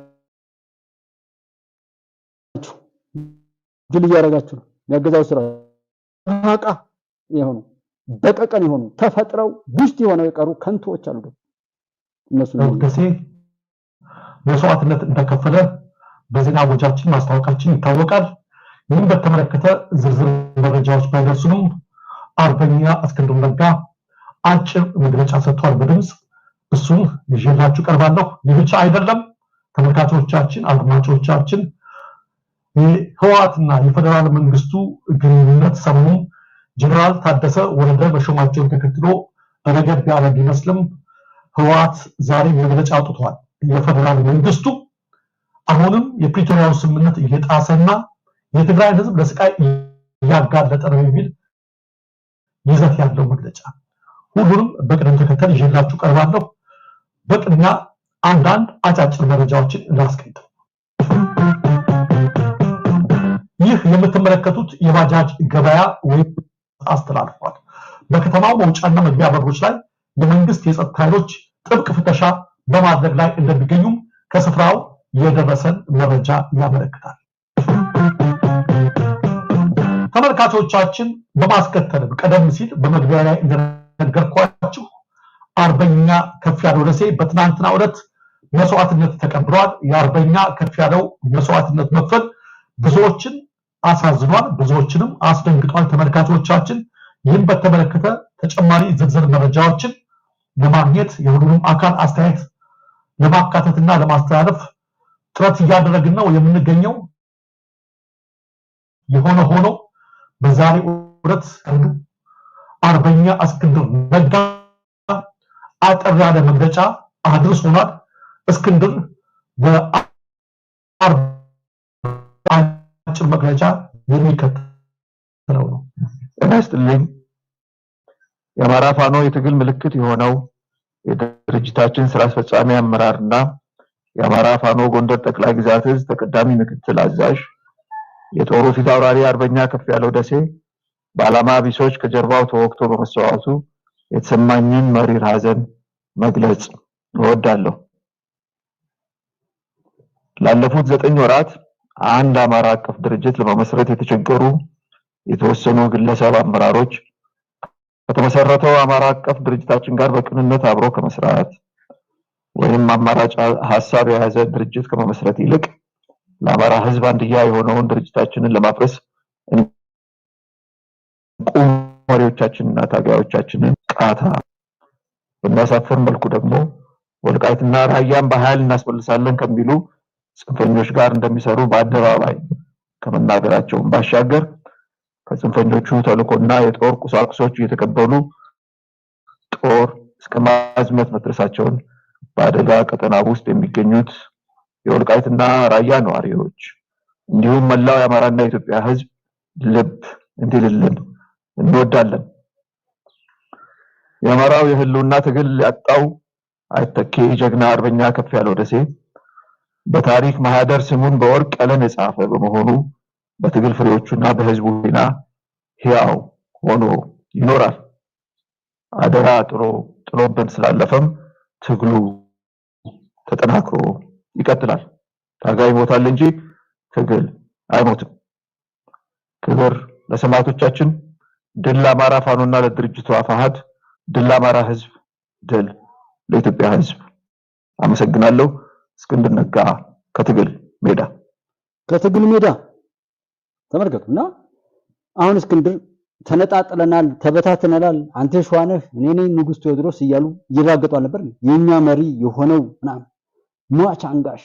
ድል እያደረጋችሁ ነው። ያገዛው ስራ ሀቃ የሆኑ በቀቀን የሆኑ ተፈጥረው ውስጥ የሆነው የቀሩ ከንቶች አሉ። እነሱ ደሴ መስዋዕትነት እንደከፈለ በዜና ወጃችን ማስታወቃችን ይታወቃል። ይህን በተመለከተ ዝርዝር መረጃዎች ባይደርሱንም አርበኛ እስክንድር ነጋ አጭር መግለጫ ሰጥቷል በድምጽ። እሱን ይዤላችሁ ቀርባለሁ። ይህ ብቻ አይደለም ተመልካቾቻችን፣ አድማጮቻችን፣ የህወሓትና የፌደራል መንግስቱ ግንኙነት ሰሞኑን ጀነራል ታደሰ ወረደ በሹማቸውን ተከትሎ ረገብ ያለ ቢመስልም ህወሓት ዛሬ መግለጫ አውጥቷል። የፌደራል መንግስቱ አሁንም የፕሪቶሪያው ስምምነት እየጣሰና የትግራይ ህዝብ ለስቃይ እያጋለጠ ነው የሚል ይዘት ያለው መግለጫ ሁሉንም በቅደም ተከተል ይዤላችሁ ቀርባለሁ። በቅድሚያ አንዳንድ አጫጭር መረጃዎችን ላስቀድም። ይህ የምትመለከቱት የባጃጅ ገበያ ወይም አስተላልፏል። በከተማው መውጫና መግቢያ በሮች ላይ የመንግስት የጸጥታ ኃይሎች ጥብቅ ፍተሻ በማድረግ ላይ እንደሚገኙም ከስፍራው የደረሰን መረጃ ያመለክታል። ተመልካቾቻችን በማስከተል ቀደም ሲል በመግቢያ ላይ እንደነገርኳችሁ አርበኛ ከፍያለው ደሴ በትናንትናው ዕለት መስዋዕትነት ተቀብሏል። የአርበኛ ከፍያለው መስዋዕትነት መክፈል ብዙዎችን አሳዝኗል፣ ብዙዎችንም አስደንግጧል። ተመልካቾቻችን ይህን በተመለከተ ተጨማሪ ዝርዝር መረጃዎችን ለማግኘት የሁሉንም አካል አስተያየት ለማካተትና ለማስተላለፍ ጥረት እያደረግን ነው የምንገኘው። የሆነ ሆኖ በዛሬው ዕለት አርበኛ እስክንድር ነጋ አጠር ያለ መግለጫ አድርሶናል። እስክንድር በአጭር መግለጫ የሚከተለው ነው። እናስተልኝ የአማራ ፋኖ የትግል ምልክት የሆነው የድርጅታችን ስራ አስፈጻሚ አመራርና የአማራ ፋኖ ጎንደር ጠቅላይ ግዛት ዕዝ ተቀዳሚ ምክትል አዛዥ የጦሩ ፊት አውራሪ አርበኛ ከፍያለው ደሴ በዓላማ ቢሶች ከጀርባው ተወክቶ በመሰዋቱ የተሰማኝን መሪር ሐዘን መግለጽ እወዳለሁ። ላለፉት 9 ወራት አንድ አማራ አቀፍ ድርጅት ለመመስረት የተቸገሩ የተወሰኑ ግለሰብ አመራሮች ከተመሰረተው አማራ አቀፍ ድርጅታችን ጋር በቅንነት አብሮ ከመስራት ወይም አማራጭ ሐሳብ የያዘ ድርጅት ከመመስረት ይልቅ ለአማራ ህዝብ አንድያ የሆነውን ድርጅታችንን ለማፍረስ መሪዎቻችንና ታጋዮቻችንን ቃታ በሚያሳፍር መልኩ ደግሞ ወልቃይትና ራያን በኃይል እናስመልሳለን ከሚሉ ጽንፈኞች ጋር እንደሚሰሩ በአደባባይ ከመናገራቸው ባሻገር ከጽንፈኞቹ ተልእኮና የጦር ቁሳቁሶች እየተቀበሉ ጦር እስከ ማዝመት መድረሳቸውን በአደጋ ቀጠና ውስጥ የሚገኙት የወልቃይትና ራያ ነዋሪዎች እንዲሁም መላው የአማራና የኢትዮጵያ ህዝብ ልብ እንዲልልን እንወዳለን። የአማራው የህልውና ትግል ያጣው አይተኬ ጀግና አርበኛ ከፍያለው ደሴ በታሪክ ማህደር ስሙን በወርቅ ቀለም የጻፈ በመሆኑ በትግል ፍሬዎቹና በህዝቡ ሆና ሕያው ሆኖ ይኖራል። አደራ ጥሎብን ስላለፈም ትግሉ ተጠናክሮ ይቀጥላል። ታጋይ ይሞታል እንጂ ትግል አይሞትም። ክብር ለሰማዕቶቻችን፣ ድል ለአማራ ፋኖና ለድርጅቱ አፋሃድ፣ ድል ለአማራ ህዝብ፣ ድል ለኢትዮጵያ ህዝብ። አመሰግናለሁ። እስክንድር ነጋ ከትግል ሜዳ ተመልከቱና አሁን እስክንድር ተነጣጥለናል፣ ተበታተናል፣ አንተ ሸዋነህ እኔ ነኝ ንጉስ ቴዎድሮስ እያሉ ይራገጡ ነበር። የኛ መሪ የሆነው ምናምን ሟች አንጋሽ፣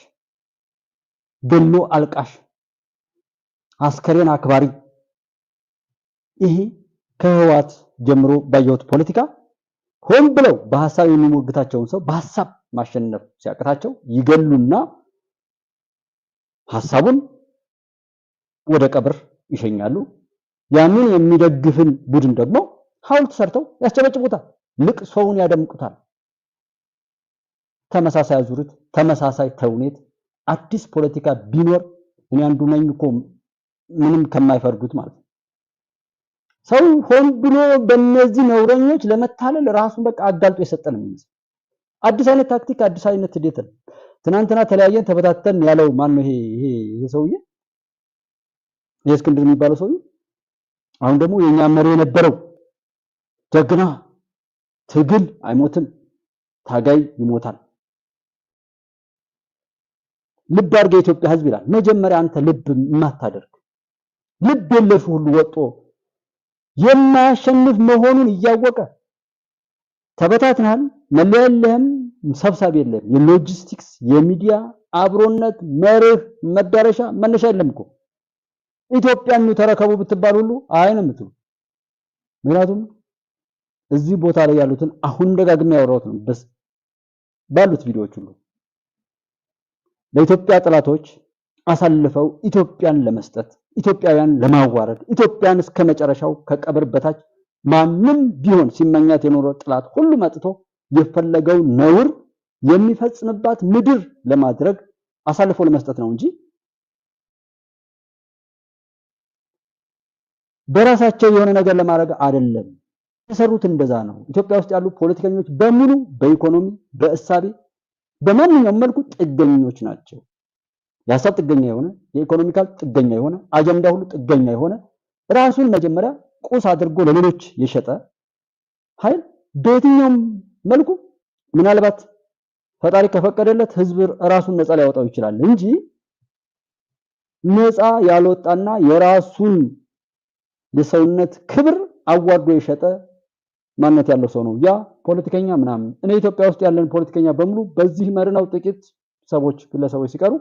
ገሎ አልቃሽ፣ አስከሬን አክባሪ ይሄ ከህወሓት ጀምሮ ባየሁት ፖለቲካ ሆን ብለው በሐሳብ የሚሞግታቸውን ሰው በሐሳብ ማሸነፍ ሲያቀታቸው ይገሉና ሐሳቡን ወደ ቀብር ይሸኛሉ። ያንን የሚደግፍን ቡድን ደግሞ ሐውልት ሰርተው ያስጨበጭቡታል፣ ልቅሶውን ያደምቁታል። ተመሳሳይ አዙሪት፣ ተመሳሳይ ተውኔት። አዲስ ፖለቲካ ቢኖር እኔ አንዱ ነኝ እኮ ምንም ከማይፈርዱት ማለት ነው። ሰው ሆን ብሎ በእነዚህ ነውረኞች ለመታለል ራሱን በቃ አጋልጦ የሰጠ ነው የሚመስለው። አዲስ አይነት ታክቲክ፣ አዲስ አይነት ትዴት ነው። ትናንትና ተለያየን ተበታተን ያለው ማን ነው? ይሄ ሰውዬ የእስክንድር የሚባለው ሰውዬ አሁን ደግሞ የኛ መሪ የነበረው ጀግና ትግል አይሞትም፣ ታጋይ ይሞታል። ልብ አድርገ የኢትዮጵያ ህዝብ ይላል። መጀመሪያ አንተ ልብ የማታደርግ ልብ የለሽ ሁሉ ወጦ የማያሸንፍ መሆኑን እያወቀ ተበታትናል። መለያ የለህም፣ ሰብሳቢ የለህም። የሎጂስቲክስ የሚዲያ አብሮነት መርህ መዳረሻ መነሻ የለም እኮ። ኢትዮጵያን ተረከቡ ብትባል ሁሉ አይ ነው የምትሉ። ምክንያቱም እዚህ ቦታ ላይ ያሉትን አሁን ደጋግሜ ያወራሁት ነው ባሉት ቪዲዮዎች ሁሉ ለኢትዮጵያ ጥላቶች አሳልፈው ኢትዮጵያን ለመስጠት ኢትዮጵያውያን ለማዋረድ ኢትዮጵያን እስከ መጨረሻው ከቀብር በታች ማንም ቢሆን ሲመኛት የኖረው ጥላት ሁሉ መጥቶ የፈለገው ነውር የሚፈጽምባት ምድር ለማድረግ አሳልፈው ለመስጠት ነው እንጂ በራሳቸው የሆነ ነገር ለማድረግ አይደለም። የሰሩት እንደዛ ነው። ኢትዮጵያ ውስጥ ያሉ ፖለቲከኞች በሙሉ በኢኮኖሚ በእሳቤ በማንኛውም መልኩ ጥገኞች ናቸው። የሀሳብ ጥገኛ የሆነ የኢኮኖሚካል ጥገኛ የሆነ አጀንዳ ሁሉ ጥገኛ የሆነ ራሱን መጀመሪያ ቁስ አድርጎ ለሌሎች የሸጠ ኃይል በየትኛውም መልኩ ምናልባት ፈጣሪ ከፈቀደለት ህዝብ ራሱን ነፃ ሊያወጣው ይችላል እንጂ ነፃ ያልወጣና የራሱን የሰውነት ክብር አዋርዶ የሸጠ ማንነት ያለው ሰው ነው ያ ፖለቲከኛ ምናምን። እኔ ኢትዮጵያ ውስጥ ያለን ፖለቲከኛ በሙሉ በዚህ መርናው ጥቂት ሰዎች ግለሰቦች ሲቀሩ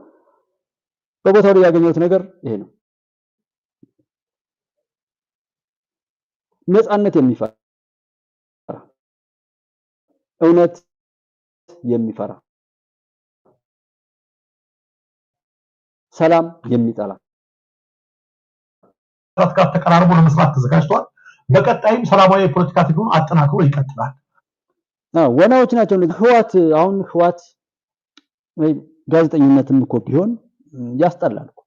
በቦታው ላይ ያገኘሁት ነገር ይሄ ነው። ነፃነት የሚፈራ እውነት የሚፈራ ሰላም የሚጠላ ጋር ተቀራርቦ ለመስራት ተዘጋጅቷል። በቀጣይም ሰላማዊ የፖለቲካ ትግሉን አጠናክሮ ይቀጥላል። ወናዎች ናቸው። ህዋት ወይ ጋዜጠኝነትም እኮ ቢሆን ያስጠላል እኮ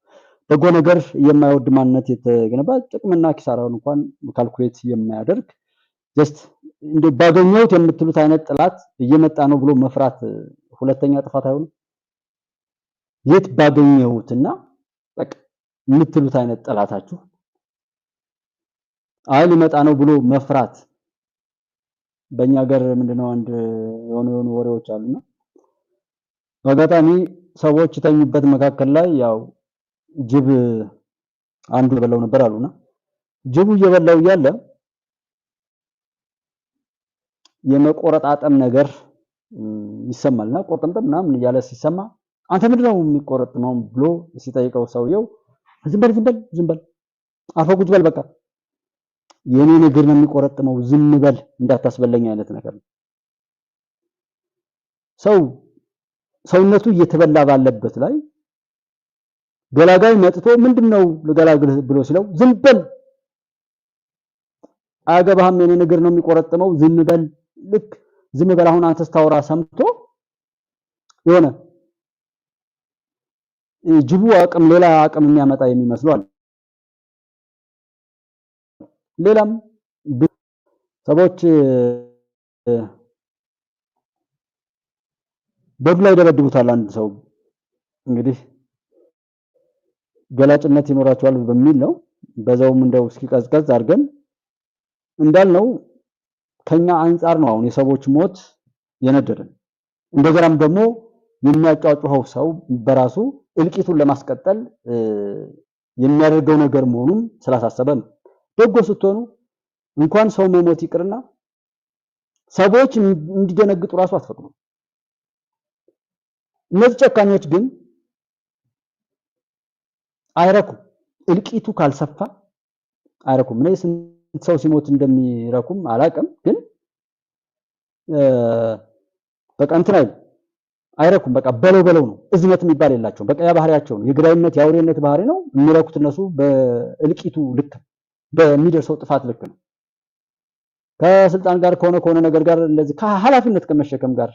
በጎ ነገር የማይወድ ማንነት የተገነባ ጥቅምና ኪሳራውን እንኳን ካልኩሌት የማያደርግ ጀስት እንደ ባገኘውት የምትሉት አይነት ጥላት እየመጣ ነው ብሎ መፍራት ሁለተኛ ጥፋት አይሆንም። የት ባገኘውትና በቃ የምትሉት አይነት ጥላታችሁ አይል ሊመጣ ነው ብሎ መፍራት በእኛ ሀገር ምንድነው አንድ የሆኑ ወሬዎች አሉና በአጋጣሚ ሰዎች ተኙበት መካከል ላይ ያው ጅብ አንዱ በለው ነበር አሉና ጅቡ እየበላው እያለ የመቆረጣጠም ነገር ይሰማልና ቆርጠምጠም ምናምን እያለ ሲሰማ አንተ ምንድነው የሚቆረጥመው ብሎ ሲጠይቀው ሰውየው ዝም በል አፈጉት በል በቃ የኔ ነገር ነው የሚቆረጥመው ዝም በል እንዳታስበለኝ አይነት ነገር ነው። ሰውነቱ እየተበላ ባለበት ላይ ገላጋይ መጥቶ ምንድነው ለገላግልህ ብሎ ሲለው ዝም በል አገባህም የኔ ነገር ነው የሚቆረጥመው ዝም በል ልክ ዝም በል አሁን አንተ ስታወራ ሰምቶ የሆነ ጅቡ አቅም ሌላ አቅም የሚያመጣ የሚመስለው ሌላም ሰዎች በዱላ ይደበድቡታል። አንድ ሰው እንግዲህ ገላጭነት ይኖራቸዋል በሚል ነው። በዛውም እንደው እስኪቀዝቀዝ አድርገን እንዳልነው ከኛ አንፃር ነው አሁን የሰዎች ሞት የነደደን። እንደገናም ደግሞ የሚያጫጫኸው ሰው በራሱ እልቂቱን ለማስቀጠል የሚያደርገው ነገር መሆኑን ስላሳሰበ ነው። ደጎ ስትሆኑ እንኳን ሰው መሞት ይቅርና ሰዎች እንዲደነግጡ ራሱ አትፈቅዱ። እነዚህ ጨካኞች ግን አይረኩም። እልቂቱ ካልሰፋ አይረኩም። እኔ ስንት ሰው ሲሞት እንደሚረኩም አላቅም፣ ግን በቃ እንትን አይረኩም። በቃ በለው ነው። እዝነት የሚባል የላቸውም። በቃ ያ ባህሪያቸው ነው። የግራይነት የአውሬነት ባህሪ ነው። የሚረኩት እነሱ በእልቂቱ ልክ በሚደርሰው ጥፋት ልክ ነው። ከስልጣን ጋር ከሆነ ነገር ጋር እንደዚህ ከኃላፊነት ከመሸከም ጋር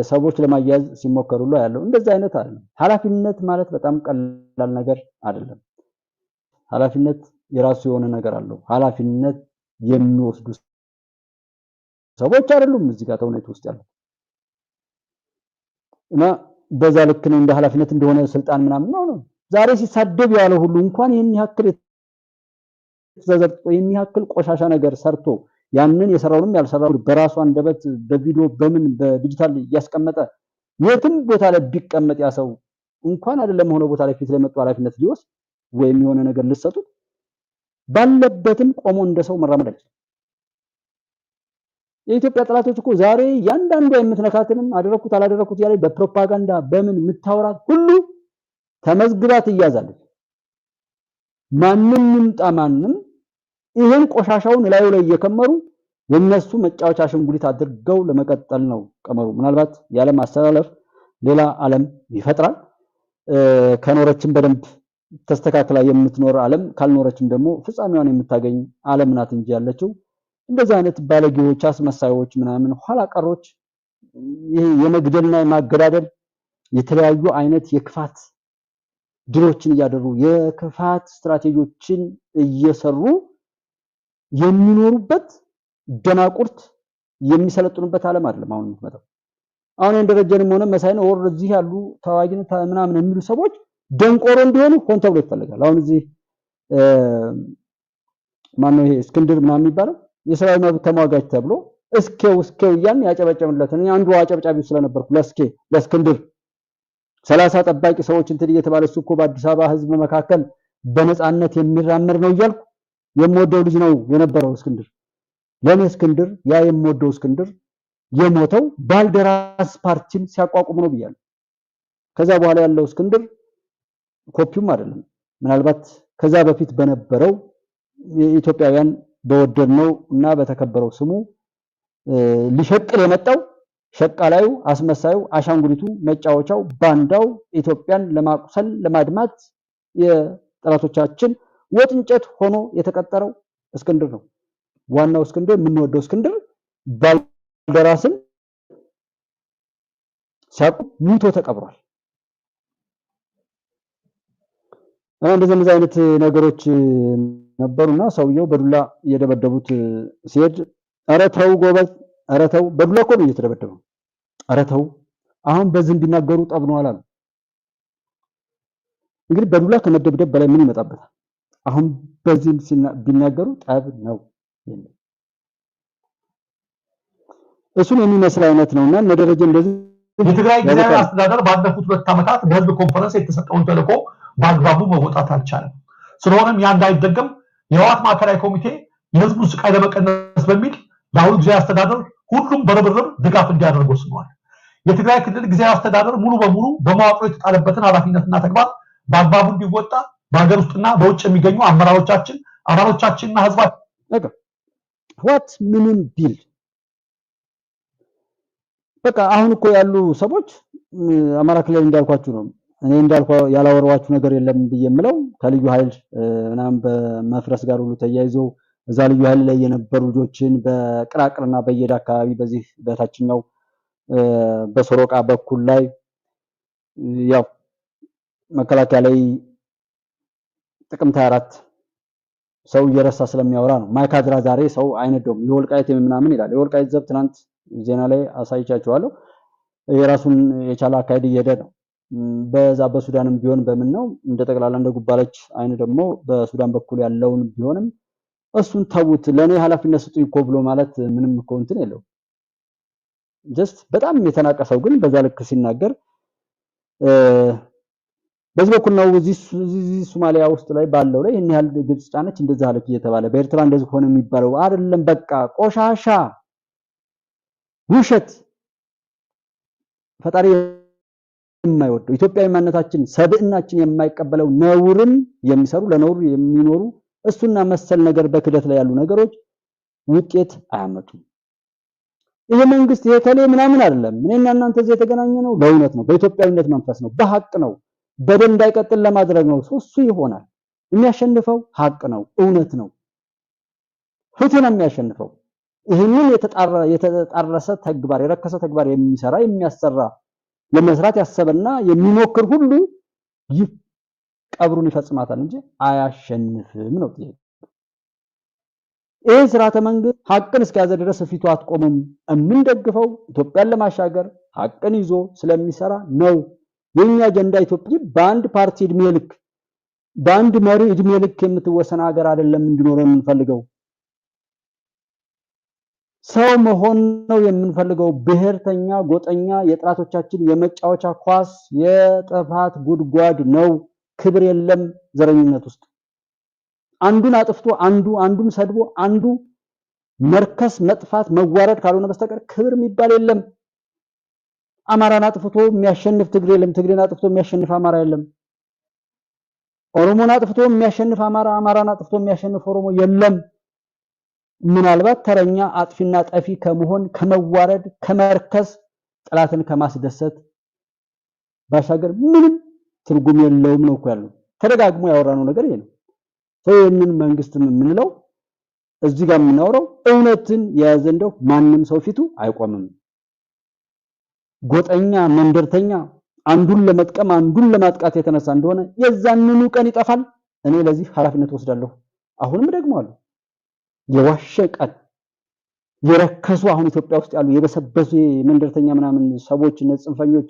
ሰዎች ለማያያዝ ሲሞከሩላ ያለው እንደዛ አይነት አይደለም። ኃላፊነት ማለት በጣም ቀላል ነገር አይደለም። ኃላፊነት የራሱ የሆነ ነገር አለው። ኃላፊነት የሚወስዱ ሰዎች አይደሉም እዚህ ጋር ተውኔት ውስጥ ያለው እና በዛ ልክ ነው እንደ ኃላፊነት እንደሆነ ስልጣን ምናምን ነው። ዛሬ ሲሳደብ ያለው ሁሉ እንኳን ይሄን ያክል ተዘርጦ ይሄን ያክል ቆሻሻ ነገር ሰርቶ ያንን የሰራውንም ያልሰራው በራሱ አንደበት በቪዲዮ በምን በዲጂታል እያስቀመጠ የትም ቦታ ላይ ቢቀመጥ ያ ሰው እንኳን አይደለም ሆነ ቦታ ላይ ፊት ላይ መጥቶ ኃላፊነት ሊወስድ ወይም የሆነ ነገር ልሰጡት ባለበትም ቆሞ እንደሰው መራመድ አይችልም። የኢትዮጵያ ጠላቶች እኮ ዛሬ ያንዳንዱ የምትነካትንም አደረኩት አላደረኩት ያለ በፕሮፓጋንዳ በምን የምታወራት ሁሉ ተመዝግባ ትያዛለች። ማንም ይምጣ ማንም ይሄን ቆሻሻውን ላዩ ላይ እየከመሩ የነሱ መጫወቻ አሻንጉሊት አድርገው ለመቀጠል ነው ቀመሩ። ምናልባት የዓለም አስተላለፍ ሌላ ዓለም ይፈጥራል። ከኖረችም በደንብ ተስተካክላ የምትኖር ዓለም ካልኖረችም ደግሞ ፍጻሜዋን የምታገኝ ዓለም ናት እንጂ ያለችው እንደዚህ አይነት ባለጌዎች፣ አስመሳዮች ምናምን ኋላ ቀሮች ይሄ የመግደልና የማገዳደል የተለያዩ አይነት የክፋት ድሮችን እያደረጉ የክፋት ስትራቴጂዎችን እየሰሩ የሚኖሩበት ደናቁርት የሚሰለጥኑበት ዓለም አይደለም አሁን የምትመጣው። አሁን እንደረጀንም ሆነ መሳይን ወር እዚህ ያሉ ተዋጊነት ምናምን የሚሉ ሰዎች ደንቆሮ እንዲሆኑ ሆን ተብሎ ይፈልጋል። አሁን እዚህ ማነው ይሄ እስክንድር ምናምን የሚባለው የሰብአዊ መብት ተሟጋች ተብሎ እስኬው ያን ያጨበጨብለት እኔ አንዱ አጨብጫቢው ስለነበርኩ ለእስክንድር 30 ጠባቂ ሰዎች እንትን እየተባለ እሱ እኮ በአዲስ አበባ ህዝብ መካከል በነፃነት የሚራመድ ነው እያልኩ የምወደው ልጅ ነው የነበረው እስክንድር። ለኔ እስክንድር ያ የምወደው እስክንድር የሞተው ባልደራስ ፓርቲን ሲያቋቁም ነው ብያለሁ። ከዛ በኋላ ያለው እስክንድር ኮፒውም አይደለም። ምናልባት ከዛ በፊት በነበረው የኢትዮጵያውያን በወደድነው እና በተከበረው ስሙ ሊሸቅል የመጣው ሸቃላዩ፣ አስመሳዩ፣ አሻንጉሊቱ፣ መጫወቻው፣ ባንዳው ኢትዮጵያን ለማቁሰል ለማድማት የጠላቶቻችን ወጥ እንጨት ሆኖ የተቀጠረው እስክንድር ነው። ዋናው እስክንድር የምንወደው እስክንድር ባልደራስን ሲያቁም ሙቶ ተቀብሯል። እንደዚህ አይነት ነገሮች ነበሩና ሰውየው በዱላ እየደበደቡት ሲሄድ ኧረ ተው ጎበዝ፣ ኧረ ተው በዱላ እኮ ነው እየተደበደበው፣ ኧረ ተው አሁን በዝም ቢናገሩ ጠብ ነው አላሉ። እንግዲህ በዱላ ከመደብደብ በላይ ምን ይመጣበታል? አሁን በዝም ቢናገሩ ጠብ ነው የሚል እሱን የሚመስል አይነት ነውና መደረጀ እንደዚህ የትግራይ ጊዜያዊ አስተዳደር ባለፉት 2 ዓመታት በህዝብ ኮንፈረንስ የተሰጠውን ተልዕኮ በአግባቡ መወጣት አልቻለም። ስለሆነም ያ እንዳይደገም የህወሓት ማዕከላዊ ኮሚቴ የህዝቡን ስቃይ ለመቀነስ በሚል ለአሁኑ ጊዜያዊ አስተዳደር ሁሉም በርብርብ ድጋፍ እንዲያደርጉ ወስኗል። የትግራይ ክልል ጊዜያዊ አስተዳደር ሙሉ በሙሉ በመዋቅሩ የተጣለበትን ኃላፊነትና ተግባር በአግባቡ እንዲወጣ በሀገር ውስጥና በውጭ የሚገኙ አመራሮቻችን፣ አባሎቻችንና ህዝባችን ህወሓት ምንም ቢል በቃ አሁን እኮ ያሉ ሰዎች አማራ ክልል እንዳልኳችሁ ነው። እኔ እንዳልኳው ያላወራዋችሁ ነገር የለም ብዬምለው ከልዩ ኃይል ምናምን በመፍረስ ጋር ሁሉ ተያይዞ እዛ ልዩ ኃይል ላይ የነበሩ ልጆችን በቅራቅርና በየዳ አካባቢ በዚህ በታችኛው በሶሮቃ በኩል ላይ ያው መከላከያ ላይ ጥቅምት 24 ሰው እየረሳ ስለሚያወራ ነው። ማይካድራ ዛሬ ሰው አይነደውም። የወልቃይት ምናምን ይላል። የወልቃይት ዘብ ትናንት ዜና ላይ አሳይቻችኋለሁ። የራሱን የቻለ አካሄድ እየሄደ ነው። በዛ በሱዳንም ቢሆን በምን ነው እንደ ጠቅላላ እንደ ጉባለች አይነ ደግሞ በሱዳን በኩል ያለውን ቢሆንም እሱን ተውት፣ ለኔ ኃላፊነት ስጡኝ እኮ ብሎ ማለት ምንም እኮ እንትን የለው። ጀስት በጣም የተናቀሰው ግን በዛ ልክ ሲናገር በዚህ በኩል ነው እዚህ ሶማሊያ ውስጥ ላይ ባለው ላይ እኛ ያህል ግብጽ ጫነች እንደዛ አለች እየተባለ በኤርትራ እንደዚህ ሆነ የሚባለው አይደለም። በቃ ቆሻሻ ውሸት ፈጣሪ የማይወደው ኢትዮጵያዊ ማንነታችን ሰብዕናችን የማይቀበለው ነውርን የሚሰሩ ለነውር የሚኖሩ እሱና መሰል ነገር በክደት ላይ ያሉ ነገሮች ውጤት አያመጡም። ይሄ መንግስት ይሄ ከሌ ምናምን አይደለም። እኔና እናንተ እዚህ የተገናኘነው ለእውነት ነው፣ በኢትዮጵያዊነት መንፈስ ነው፣ በሐቅ ነው፣ በደል እንዳይቀጥል ለማድረግ ነው። እሱ ይሆናል። የሚያሸንፈው ሐቅ ነው፣ እውነት ነው፣ ፍትህ ነው የሚያሸንፈው። ይህንን የተጣረሰ ተግባር የረከሰ ተግባር የሚሰራ የሚያሰራ ለመስራት ያሰበና የሚሞክር ሁሉ ቀብሩን ይፈጽማታል እንጂ አያሸንፍም ነው ጥያቄ። ይህ ስርዓተ መንግስት ሐቅን እስከያዘ ድረስ ፊቱ አትቆምም። የምንደግፈው ኢትዮጵያን ለማሻገር ሐቅን ይዞ ስለሚሰራ ነው። የኛ አጀንዳ ኢትዮጵያ በአንድ ፓርቲ እድሜ ልክ በአንድ መሪ እድሜ ልክ የምትወሰን ሀገር አይደለም እንዲኖር የምንፈልገው። ሰው መሆን ነው የምንፈልገው። ብሔርተኛ፣ ጎጠኛ የጥራቶቻችን የመጫወቻ ኳስ የጥፋት ጉድጓድ ነው። ክብር የለም ዘረኝነት ውስጥ። አንዱን አጥፍቶ አንዱን ሰድቦ አንዱ መርከስ መጥፋት መዋረድ ካልሆነ በስተቀር ክብር የሚባል የለም። አማራን አጥፍቶ የሚያሸንፍ ትግሬ የለም። ትግሬን አጥፍቶ የሚያሸንፍ አማራ የለም። ኦሮሞን አጥፍቶ የሚያሸንፍ አማራ፣ አማራን አጥፍቶ የሚያሸንፍ ኦሮሞ የለም። ምናልባት ተረኛ አጥፊና ጠፊ ከመሆን ከመዋረድ ከመርከስ ጠላትን ከማስደሰት ባሻገር ምንም ትርጉም የለውም ነው እኮ ያለው። ተደጋግሞ ያወራነው ነገር ይሄ ነው። ይሄንን መንግስትም የምንለው እዚህ ጋር የምናወራው እውነትን የያዘ እንደው ማንም ሰው ፊቱ አይቆምም። ጎጠኛ መንደርተኛ አንዱን ለመጥቀም አንዱን ለማጥቃት የተነሳ እንደሆነ የዛንኑ ቀን ይጠፋል። እኔ ለዚህ ኃላፊነት ወስዳለሁ። አሁንም ደግሞአለሁ። የዋሸ ቀን የረከሱ አሁን ኢትዮጵያ ውስጥ ያሉ የበሰበሱ መንደርተኛ ምናምን ሰዎች ጽንፈኞች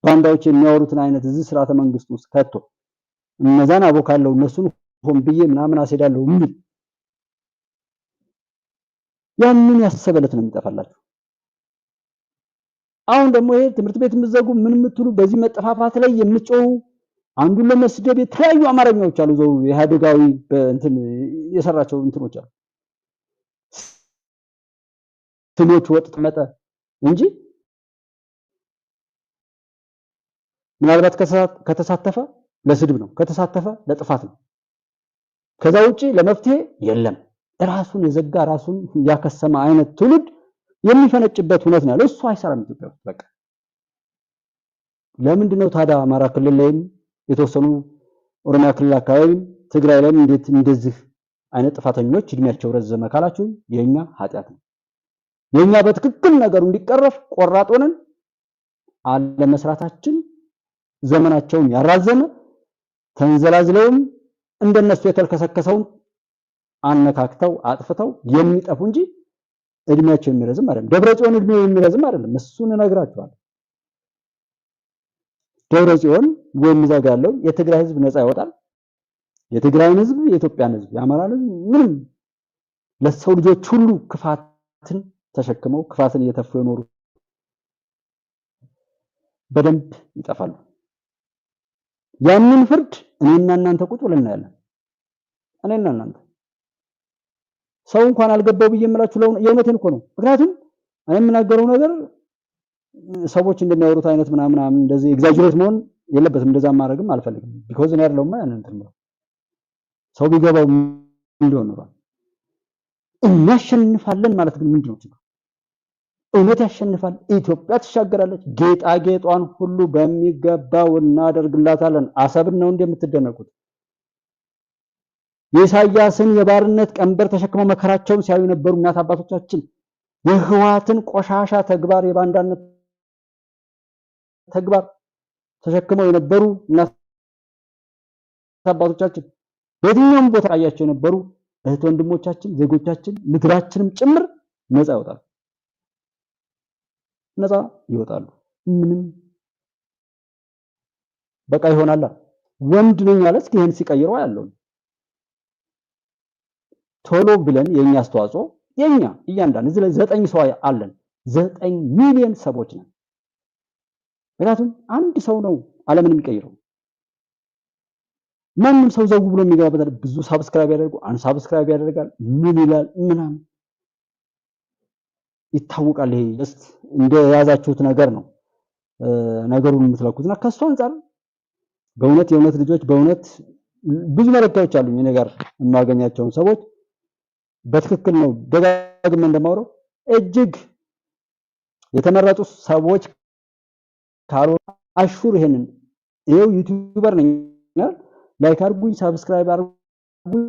ባንዳዎች የሚያወሩትን አይነት እዚህ ስርዓተ መንግስት ውስጥ ከቶ እነዛን አቦካለሁ እነሱን ሆን ብዬ ምናምን አስሄዳለሁ የሚል ያንን ያሰበለት ነው የሚጠፋላችሁ። አሁን ደግሞ ይሄ ትምህርት ቤት የምትዘጉ ምን የምትሉ በዚህ መጠፋፋት ላይ የምትጮሁ አንዱን ለመስደብ የተለያዩ አማርኛዎች አሉ። ዘው የኢህአዴጋዊ እንትን የሰራቸው እንትኖች አሉ ትሎች ወጥ ተመጠ እንጂ ምናልባት ከተሳተፈ ለስድብ ነው፣ ከተሳተፈ ለጥፋት ነው። ከዛ ውጪ ለመፍትሄ የለም። ራሱን የዘጋ ራሱን ያከሰመ አይነት ትውልድ የሚፈነጭበት ሁኔታ ነው ያለው። እሱ አይሰራም ኢትዮጵያ ውስጥ በቃ። ለምንድነው ታዲያ አማራ ክልል ላይም የተወሰኑ ኦሮሚያ ክልል አካባቢ ትግራይ ላይም እንዴት እንደዚህ አይነት ጥፋተኞች እድሜያቸው ረዘመ ካላችሁ የኛ ኃጢአት ነው። የኛ በትክክል ነገሩ እንዲቀረፍ ቆራጥ ሆነን አለመስራታችን ዘመናቸውን ያራዘመ ተንዘላዝለውም እንደነሱ የተልከሰከሰውን አነካክተው አጥፍተው የሚጠፉ እንጂ እድሜያቸው የሚረዝም አይደለም። ደብረጽዮን እድሜው የሚረዝም አይደለም። እሱን እነግራችኋለሁ። ደብረጽዮን ወይም ዘጋለው የትግራይ ህዝብ ነፃ ያወጣል። የትግራይን ህዝብ፣ የኢትዮጵያን ህዝብ፣ የአማራን ህዝብ ምንም ለሰው ልጆች ሁሉ ክፋትን ተሸክመው ክፋትን እየተፉ የኖሩ በደንብ ይጠፋሉ። ያንን ፍርድ እኔና እናንተ ቁጭ ብለን እናያለን። እኔና እናንተ ሰው እንኳን አልገባው ብዬ የምላችሁ የእውነቴን እኮ ነው። ምክንያቱም እኔ የምናገረው ነገር ሰዎች እንደሚያወሩት አይነት ምናምን እንደዚህ ኤግዛጀሬት መሆን የለበትም። እንደዛ ማድረግም አልፈልግም። ቢኮዝ እኔ አይደለሁም ያንን እንትን ነው ሰው ቢገባው እንደሆነ ነው። እናሸንፋለን ማለት ግን ምንድነው ችግሩ? እውነት ያሸንፋል። ኢትዮጵያ ትሻገራለች። ጌጣጌጧን ሁሉ በሚገባው እናደርግላታለን። አሰብን ነው እንደምትደነቁት። የኢሳያስን የባርነት ቀንበር ተሸክመው መከራቸውን ሲያዩ የነበሩ እናት አባቶቻችን የህዋትን ቆሻሻ ተግባር የባንዳነት ተግባር ተሸክመው የነበሩ እናት አባቶቻችን በየትኛውም ቦታ ያያቸው የነበሩ እህት ወንድሞቻችን ዜጎቻችን ምድራችንም ጭምር ነፃ ይወጣሉ። ነፃ ይወጣሉ። ምንም በቃ ይሆናል። ወንድ ነኝ ማለት ይሄን ሲቀይረው ያለው ቶሎ ብለን የኛ አስተዋጽኦ የኛ እያንዳንዱ እዚህ ላይ 9 ሰው አለን። 9 ሚሊዮን ሰዎች ነን። ምክንያቱም አንድ ሰው ነው ዓለምን የሚቀይረው። ማንም ሰው ዘው ብሎ የሚገባበት ብዙ ሳብስክራይብ ያደርጉ አንሳብስክራይብ ያደርጋል። ምን ይላል ምናምን ይታወቃል። ይሄ just እንደያዛችሁት ነገር ነው ነገሩን የምትለኩትና ከሱ አንፃር በእውነት የእውነት ልጆች በእውነት ብዙ መረጃዎች አሉኝ እኔ ጋር የማገኛቸውን ሰዎች በትክክል ነው ደጋግመን እንደማወራው እጅግ የተመረጡ ሰዎች ካሉ አሹር ይሄንን ይሄው ዩቲዩበር ነኝ ላይክ አድርጉኝ ሳብስክራይብ አድርጉኝ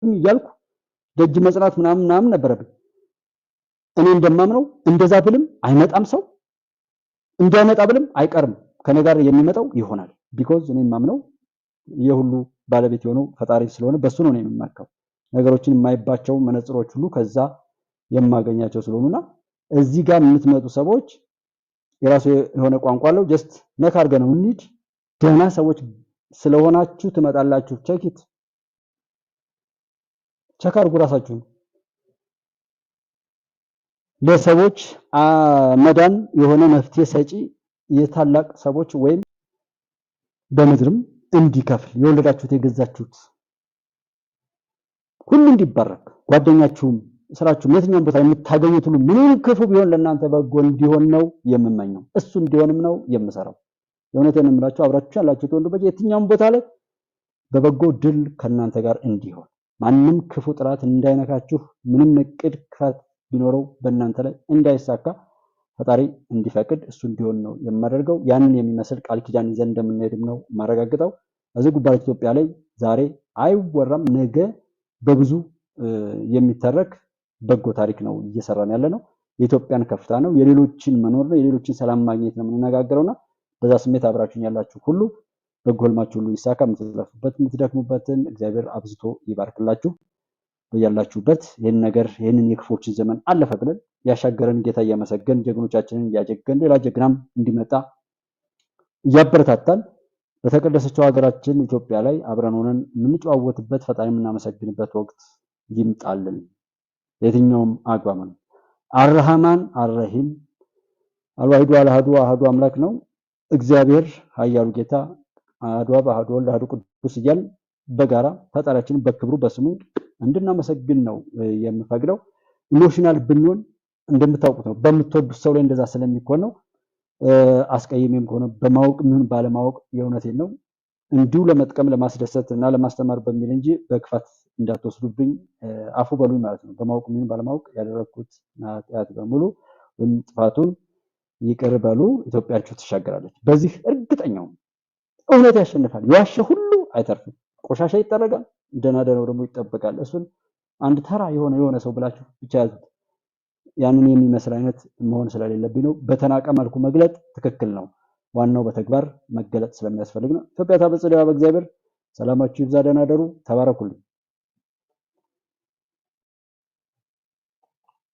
እያልኩ ደጅ መጽናት ምናምን ነበረብኝ። እኔ እንደማምነው እንደዛ ብልም አይመጣም ሰው እንዳይመጣ ብልም አይቀርም ከኔ ጋር የሚመጣው ይሆናል። ቢኮዝ እኔ የማምነው የሁሉ ባለቤት የሆነው ፈጣሪ ስለሆነ በሱ ነው የምመካው። ነገሮችን የማይባቸው መነጽሮች ሁሉ ከዛ የማገኛቸው ስለሆነና እዚህ ጋር የምትመጡ ሰዎች የራሱ የሆነ ቋንቋ አለው። ጀስት ነካ አድርገን ነው እንሂድ። ደህና ሰዎች ስለሆናችሁ ትመጣላችሁ። ቼክ አድርጉ ራሳችሁ። ለሰዎች መዳን የሆነ መፍትሄ ሰጪ የታላቅ ሰዎች ወይም በምድርም እንዲከፍል የወለዳችሁት የገዛችሁት ሁሉ እንዲባረክ ጓደኛችሁም ስራችሁም የትኛውም ቦታ የምታገኙት ሁሉ ምንም ክፉ ቢሆን ለእናንተ በጎ እንዲሆን ነው የምመኘው። እሱ እንዲሆንም ነው የምሰራው። የእውነቴን እምላችሁ አብራችሁ ያላችሁት ወንድሞች የትኛውም ቦታ ላይ በበጎ ድል ከእናንተ ጋር እንዲሆን ማንም ክፉ ጥላት እንዳይነካችሁ ምንም እቅድ ክፋት ቢኖረው በእናንተ ላይ እንዳይሳካ ፈጣሪ እንዲፈቅድ እሱ እንዲሆን ነው የማደርገው። ያንን የሚመስል ቃል ኪዳን ይዘን እንደምንሄድም ነው ማረጋግጠው። እዚህ ጉዳይ ኢትዮጵያ ላይ ዛሬ አይወራም፣ ነገ በብዙ የሚተረክ በጎ ታሪክ ነው እየሰራን ያለ ነው። የኢትዮጵያን ከፍታ ነው፣ የሌሎችን መኖር ነው፣ የሌሎችን ሰላም ማግኘት ነው የምንነጋገረውና በዛ ስሜት አብራችሁኝ ያላችሁ ሁሉ በጎ ህልማችሁ ሁሉ ይሳካ። የምትለፉበት የምትደክሙበትን እግዚአብሔር አብዝቶ ይባርክላችሁ። በያላችሁበት ይህንን የክፎችን ዘመን አለፈ ብለን ያሻገረን ጌታ እያመሰገን ጀግኖቻችንን እያጀገን ሌላ ጀግናም እንዲመጣ እያበረታታን በተቀደሰችው ሀገራችን ኢትዮጵያ ላይ አብረን ሆነን የምንጨዋወትበት ፈጣሪ የምናመሰግንበት ወቅት ይምጣልን። የትኛውም አግባብ ነው። አርሃማን አርሂም አልዋሂዱ አልአሐዱ አሐዱ አምላክ ነው እግዚአብሔር ኃያሉ ጌታ አሐዱ አብ አሐዱ ወልድ አሐዱ ቅዱስ እያልን በጋራ ፈጣሪያችንን በክብሩ በስሙ እንድናመሰግን ነው የምፈቅደው። ኢሞሽናል ብንሆን እንደምታውቁት ነው በምትወዱት ሰው ላይ እንደዛ ስለሚኮን ነው። አስቀይሜም ከሆነ በማወቅ ምን ባለማወቅ የእውነቴን ነው እንዲሁ ለመጥቀም ለማስደሰት እና ለማስተማር በሚል እንጂ በክፋት እንዳትወስዱብኝ አፉ በሉኝ ማለት ነው። በማወቅ ምን ባለማወቅ ያደረኩት ኃጢአት በሙሉ ወይም ጥፋቱን ይቅር በሉ። ኢትዮጵያችሁ ትሻገራለች። በዚህ እርግጠኛው እውነት ያሸንፋል። የዋሸ ሁሉ አይተርፍም። ቆሻሻ ይጠረጋል፣ ደህና ደህናው ደግሞ ይጠበቃል። እሱን አንድ ተራ የሆነ ሰው ብላችሁ ብቻ ያዙት። ያንን የሚመስል አይነት መሆን ስለሌለብኝ ነው። በተናቀ መልኩ መግለጥ ትክክል ነው። ዋናው በተግባር መገለጥ ስለሚያስፈልግ ነው። ኢትዮጵያ ታበጽሕልያ በእግዚአብሔር። ሰላማችሁ ይብዛ። ደህና ደሩ። ተባረኩልኝ።